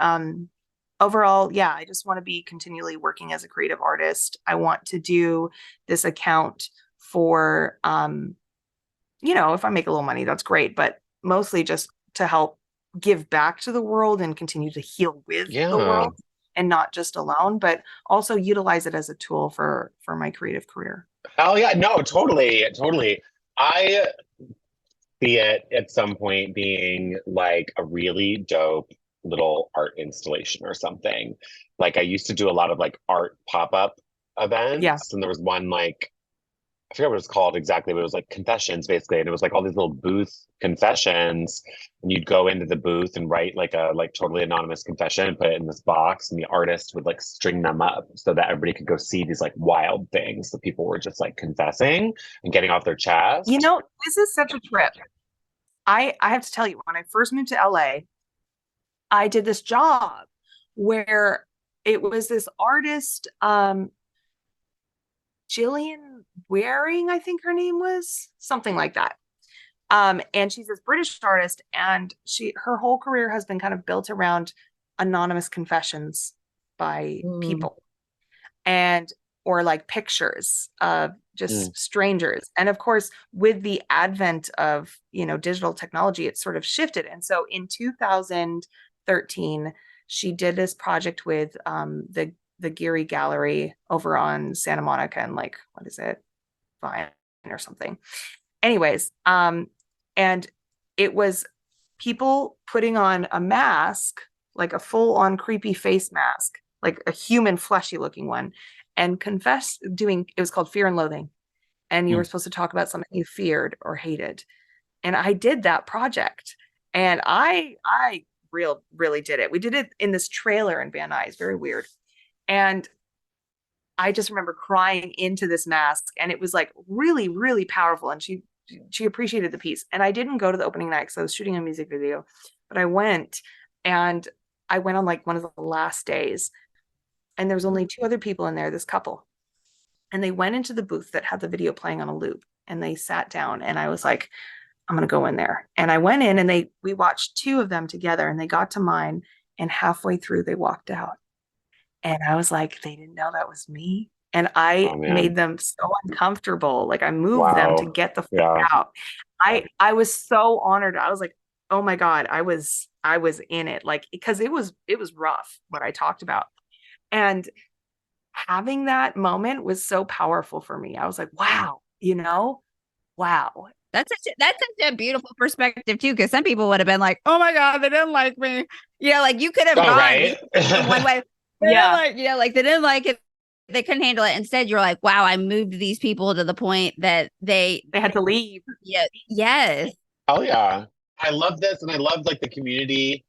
overall, yeah, I just want to be continually working as a creative artist. I want to do this account for if I make a little money, that's great, but mostly just to help give back to the world and continue to heal with the world, and not just alone, but also utilize it as a tool for my creative career. Oh yeah, no, totally. I see it at some point being like a really dope little art installation or something. Like I used to do a lot of like art pop-up events, and there was one like, I forget what it's called exactly, but it was like confessions basically. And it was like all these little booth confessions, and you'd go into the booth and write like a totally anonymous confession and put it in this box, and the artist would like string them up so that everybody could go see these like wild things that people were just like confessing and getting off their chest. This is such a trip. I have to tell you, when I first moved to LA, I did this job where it was this artist, Jillian Waring, I think her name was, something like that. And she's this British artist, and her whole career has been kind of built around anonymous confessions by people, or like pictures of just strangers. And of course, with the advent of, digital technology, it sort of shifted. And so in 2013, she did this project with the Geary Gallery over on Santa Monica and like, what is it? Vine or something. Anyways, and it was people putting on a mask, like a full on creepy face mask, like a human fleshy looking one, and it was called Fear and Loathing. And you were supposed to talk about something you feared or hated. And I did that project, and I really did it. We did it in this trailer in Van Nuys, very weird. And I just remember crying into this mask, and it was like really, really powerful. And she appreciated the piece. And I didn't go to the opening night because I was shooting a music video, but I went on like one of the last days, and there was only two other people in there, this couple. And they went into the booth that had the video playing on a loop, and they sat down, and I was like, I'm going to go in there. And I went in, and we watched two of them together, and they got to mine, and halfway through they walked out. And I was like, they didn't know that was me. And I made them so uncomfortable. Like I moved them to get the fuck out. I was so honored. I was like, oh my God, I was in it. Like, because it was rough what I talked about. And having that moment was so powerful for me. I was like, wow, wow. That's such a beautiful perspective too, because some people would have been like, oh my God, they didn't like me. Like you could have gone right? one way. They didn't like it. They couldn't handle it. Instead, you're like, wow, I moved these people to the point that they had to leave. Yeah. Yes. Oh yeah. I love this. And I love like the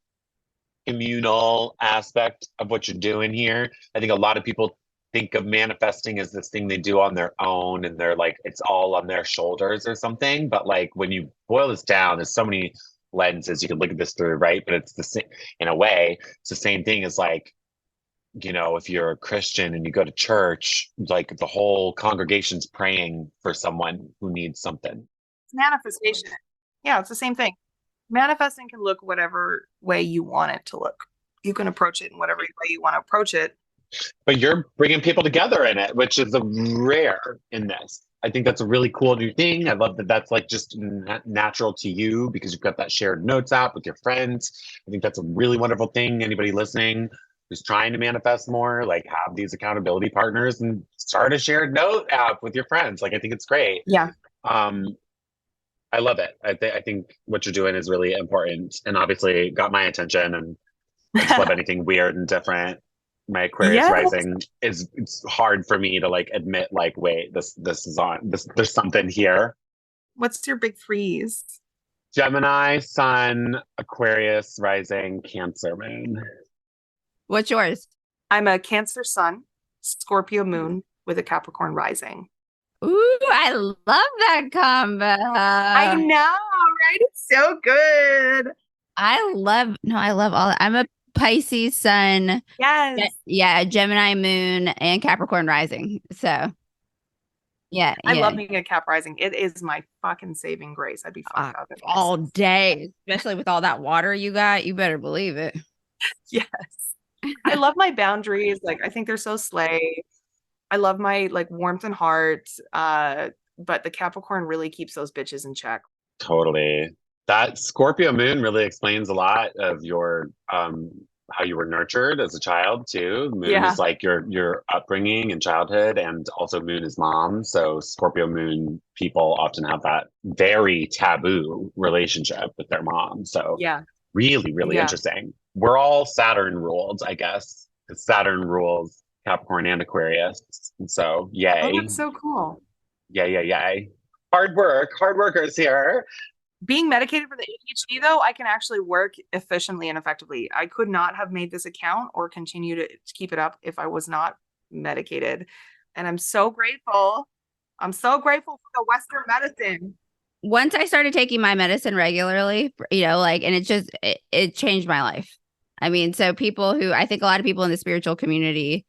communal aspect of what you're doing here. I think a lot of people think of manifesting as this thing they do on their own, and they're like, it's all on their shoulders or something. But like when you boil this down, there's so many lenses you can look at this through, right? But it's the same, in a way, it's the same thing as like, if you're a Christian and you go to church, like the whole congregation's praying for someone who needs something. It's manifestation. Yeah, it's the same thing. Manifesting can look whatever way you want it to look. You can approach it in whatever way you want to approach it. But you're bringing people together in it, which is a rare in this. I think that's a really cool new thing. I love that that's like just natural to you because you've got that shared notes app with your friends. I think that's a really wonderful thing. Anybody listening who's trying to manifest more, like have these accountability partners and start a shared note app with your friends. Like, I think it's great. Yeah. I love it. I think what you're doing is really important, and obviously got my attention, and I just love anything weird and different. My Aquarius rising it's hard for me to like admit like, wait, this is on this, there's something here. What's your big threes? Gemini, Sun, Aquarius rising, Cancer moon. What's yours? I'm a Cancer Sun, Scorpio moon with a Capricorn rising. Ooh, I love that combo. I know, right? It's so good. I love all that. I'm a Pisces sun. Yes. Yeah, Gemini moon and Capricorn rising. So yeah. I love being a Cap rising. It is my fucking saving grace. I'd be fucked up all day, especially with all that water you got. You better believe it. Yes. I love my boundaries. Like, I think they're so slay. I love my like warmth and heart. But the Capricorn really keeps those bitches in check. Totally. That Scorpio moon really explains a lot of your how you were nurtured as a child too. Moon is like your upbringing and childhood, and also moon is mom. So Scorpio moon people often have that very taboo relationship with their mom. So really, really interesting. We're all Saturn ruled, I guess. Saturn rules Capricorn and Aquarius. So yay. Oh, that's so cool. Yay. Hard workers here. Being medicated for the ADHD, though, I can actually work efficiently and effectively. I could not have made this account or continue to keep it up if I was not medicated. And I'm so grateful. I'm so grateful for the Western medicine. Once I started taking my medicine regularly, and it changed my life. I mean, so I think a lot of people in the spiritual community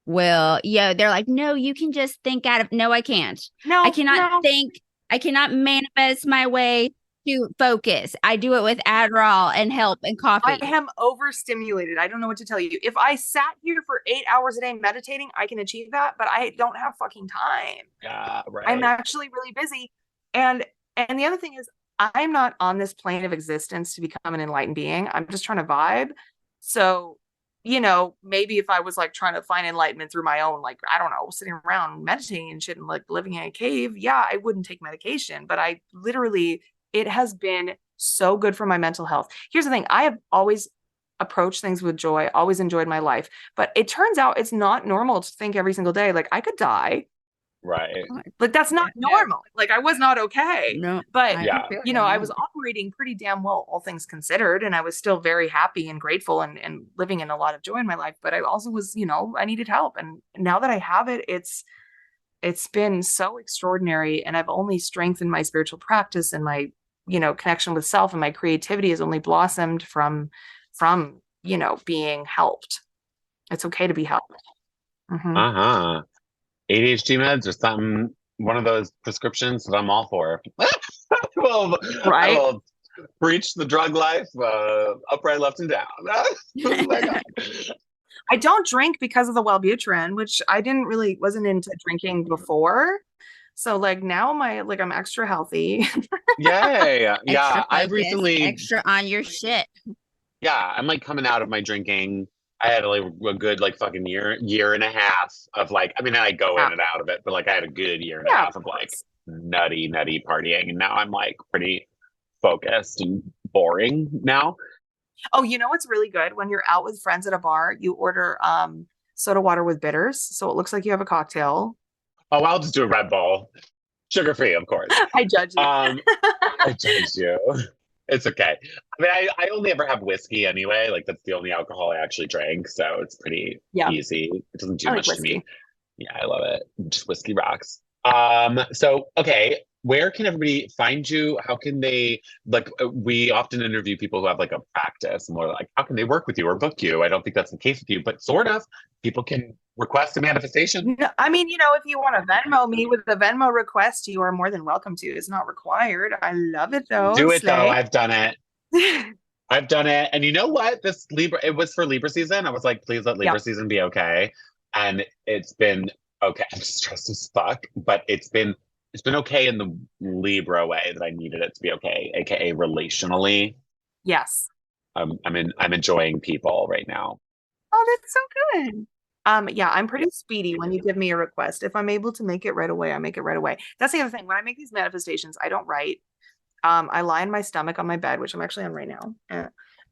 they're like, no, you can just think no, I can't. No, I cannot think. I cannot manifest my way to focus. I do it with Adderall and help and coffee. I am overstimulated. I don't know what to tell you. If I sat here for 8 hours a day meditating, I can achieve that, but I don't have fucking time. Yeah, right. I'm actually really busy. And the other thing is, I'm not on this plane of existence to become an enlightened being. I'm just trying to vibe. So, maybe if I was like trying to find enlightenment through my own, like, I don't know, sitting around meditating and shit and like living in a cave, I wouldn't take medication. But it has been so good for my mental health. Here's the thing. I have always approached things with joy, always enjoyed my life. But it turns out it's not normal to think every single day, like, I could die. Right. Like, that's not normal. Like, I was not okay. No. But, I was operating pretty damn well, all things considered. And I was still very happy and grateful and living in a lot of joy in my life. But I also was, I needed help. And now that I have it, it's been so extraordinary. And I've only strengthened my spiritual practice and my, connection with self, and my creativity has only blossomed from, being helped. It's okay to be helped. Mm-hmm. ADHD meds or something, one of those prescriptions that I'm all for. I will preach the drug life, upright, left, and down. Oh my God. I don't drink because of the Wellbutrin, which I wasn't into drinking before. So like now I'm extra healthy. Yay. Yeah. I've recently extra on your shit. Yeah. I'm like coming out of my drinking. I had like a good like fucking year and a half of like, I mean, I go in and out of it, but like I had a good year and a half of like nutty partying. And now I'm like pretty focused and boring now. Oh, you know what's really good? When you're out with friends at a bar, you order soda water with bitters. So it looks like you have a cocktail. Oh, I'll just do a Red Bull. Sugar-free, of course. I judge you. I judge you. It's okay. I mean, I only ever have whiskey anyway. Like, that's the only alcohol I actually drank. So it's pretty easy. It doesn't do much to me. Yeah, I love it. Just whiskey rocks. So, okay. Where can everybody find you? How can they, like, we often interview people who have like a practice and we're like, how can they work with you or book you? I don't think that's the case with you, but sort of. People can request a manifestation. No, I mean, if you want to Venmo me with the Venmo request, you are more than welcome to. It's not required. I love it though. Do it though. I've done it. I've done it. And you know what? It was for Libra season. I was like, please let Libra season be okay. And it's been okay. I'm stressed as fuck, but it's been okay in the Libra way that I needed it to be okay, aka relationally. Yes. I'm enjoying people right now. Oh, that's so good. Yeah, I'm pretty speedy when you give me a request. If I'm able to make it right away, I make it right away. That's the other thing. When I make these manifestations, I don't write. I lie in my stomach on my bed, which I'm actually on right now.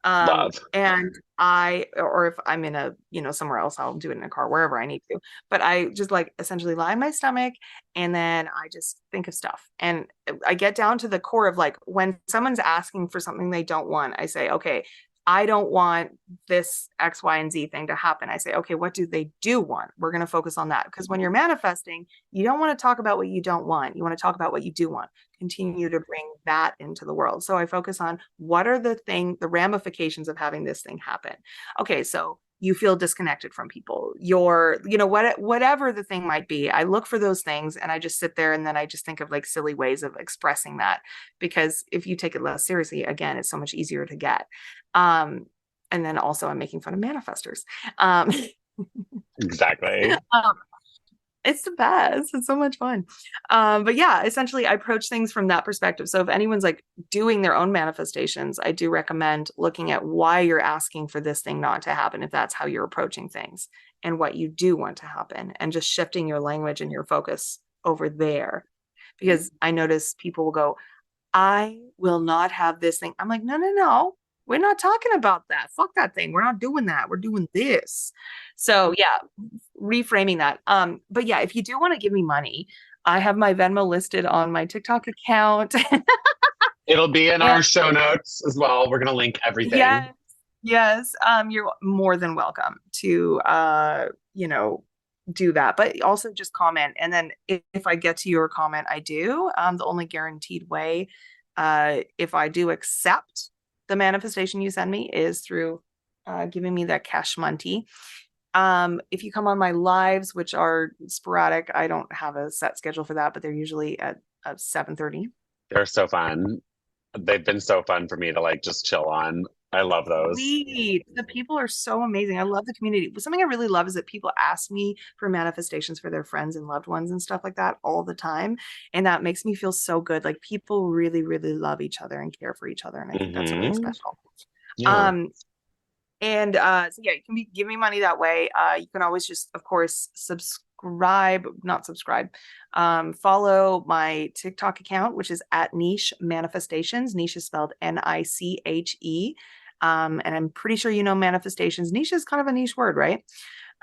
Love. And or if I'm in somewhere else, I'll do it in a car, wherever I need to. But I just like essentially lie in my stomach and then I just think of stuff. And I get down to the core of like, when someone's asking for something they don't want, I say, okay, I don't want this X, Y, and Z thing to happen. I say, okay, what do they do want? We're going to focus on that. Because when you're manifesting, you don't want to talk about what you don't want. You want to talk about what you do want. Continue to bring that into the world. So I focus on what are the ramifications of having this thing happen. Okay, so you feel disconnected from people. Whatever the thing might be, I look for those things and I just sit there and then I just think of like silly ways of expressing that. Because if you take it less seriously, again, it's so much easier to get. And then also I'm making fun of manifestors. Exactly. It's the best. It's so much fun. But yeah, essentially I approach things from that perspective. So if anyone's like doing their own manifestations, I do recommend looking at why you're asking for this thing not to happen, if that's how you're approaching things, and what you do want to happen, and just shifting your language and your focus over there. Because I notice people will go, I will not have this thing. I'm like, no. We're not talking about that. Fuck that thing. We're not doing that. We're doing this. So yeah, reframing that. But yeah, if you do want to give me money, I have my Venmo listed on my TikTok account. It'll be in our show notes as well. We're going to link everything. Yes. You're more than welcome to, do that, but also just comment. And then if I get to your comment, I do. The only guaranteed way, if I do accept the manifestation you send me, is through giving me that cash money. If you come on my lives, which are sporadic, I don't have a set schedule for that, but they're usually at 7:30. They're so fun. They've been so fun for me to like just chill on. I love those. Sweet. The people are so amazing. I love the community. But something I really love is that people ask me for manifestations for their friends and loved ones and stuff like that all the time. And that makes me feel so good. Like people really, really love each other and care for each other. And I think that's really special. Yeah. So yeah, you can give me money that way. You can always just, of course, follow my TikTok account, which is at Niche Manifestations. Niche is spelled Niche. And I'm pretty sure you know manifestations. Niche is kind of a niche word, right?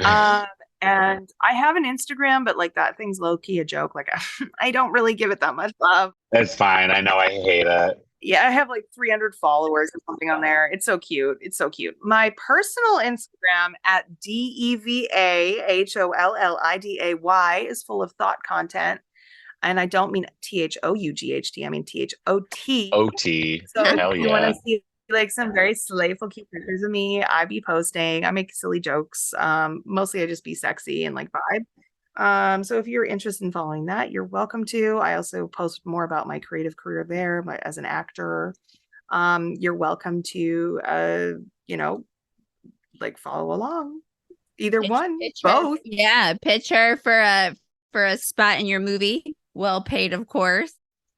And I have an Instagram, but like that thing's low key a joke. Like I don't really give it that much love. It's fine. I know I hate it. Yeah, I have like 300 followers or something on there. It's so cute. It's so cute. My personal Instagram at DevaHolliday is full of thought content. And I don't mean THOUGHT. I mean THOT. OT. So hell if you want to see like some very slayful cute pictures of me, I be posting. I make silly jokes. Mostly I just be sexy and like vibe. So if you're interested in following that, you're welcome to. I also post more about my creative career there, as an actor. You're welcome to, like follow along. Either one, both. Yeah, pitch her for a spot in your movie. Well paid, of course.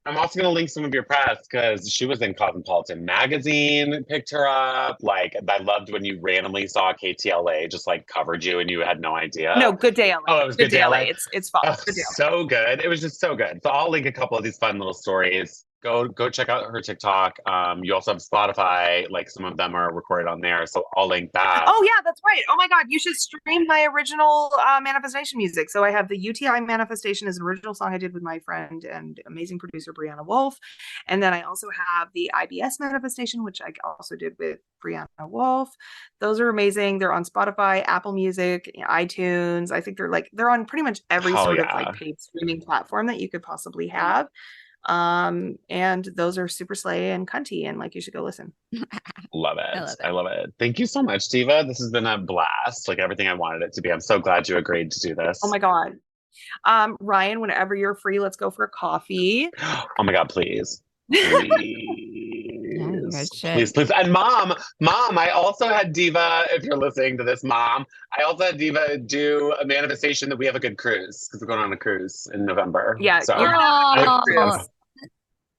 I'm also going to link some of your press because she was in Cosmopolitan magazine, picked her up. Like, I loved when you randomly saw KTLA just like covered you and you had no idea. No, Good Day LA. Oh, it was Good Day LA. It's fun. So good. It was just so good. So I'll link a couple of these fun little stories. Go check out her TikTok. You also have Spotify. Like some of them are recorded on there. So I'll link that. Oh yeah, that's right. Oh my God, you should stream my original manifestation music. So I have the UTI manifestation as an original song I did with my friend and amazing producer Brianna Wolf. And then I also have the IBS manifestation, which I also did with Brianna Wolf. Those are amazing. They're on Spotify, Apple Music, iTunes. I think they're on pretty much every sort of like paid streaming platform that you could possibly have. And those are super slay and cunty, and like you should go listen. Love it. I love it. Thank you so much, Deva. This has been a blast, like everything I wanted it to be. I'm so glad you agreed to do this. Oh my God. Ryan, whenever you're free, let's go for a coffee. Oh my God, please. Please. And mom, I also had Deva, if you're listening to this, mom, I also had Deva do a manifestation that we have a good cruise because we're going on a cruise in November. Yeah. So,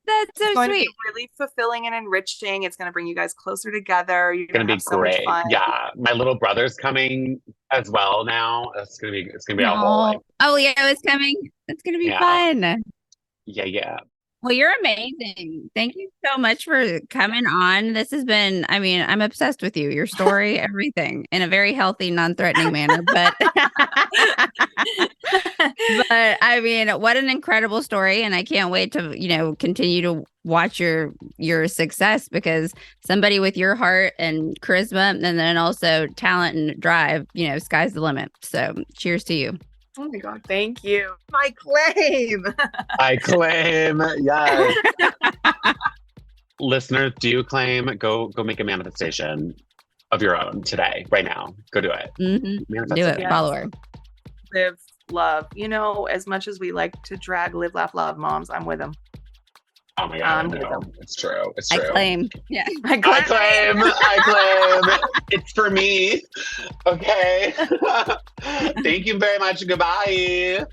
that's so it's going sweet. To be really fulfilling and enriching. It's going to bring you guys closer together. You're going to be great. Yeah. My little brother's coming as well now. It's going to be a whole. Oh, Leo's coming. It's going to be fun. Yeah. Well, you're amazing. Thank you so much for coming on. This has been, I mean, I'm obsessed with you, your story, everything in a very healthy, non-threatening manner. But, but I mean, what an incredible story. And I can't wait to, continue to watch your success, because somebody with your heart and charisma, and then also talent and drive, sky's the limit. So cheers to you. Oh my God, thank you. I claim. I claim, yes. Listeners, do you claim? Go make a manifestation of your own today, right now. Go do it. Mm-hmm. Do it. Yes. Follow her. Live, love. As much as we like to drag live, laugh, love moms, I'm with them. Oh my God, no. It's true. It's true. I claim. Yeah. I claim. It's for me. Okay. Thank you very much. Goodbye.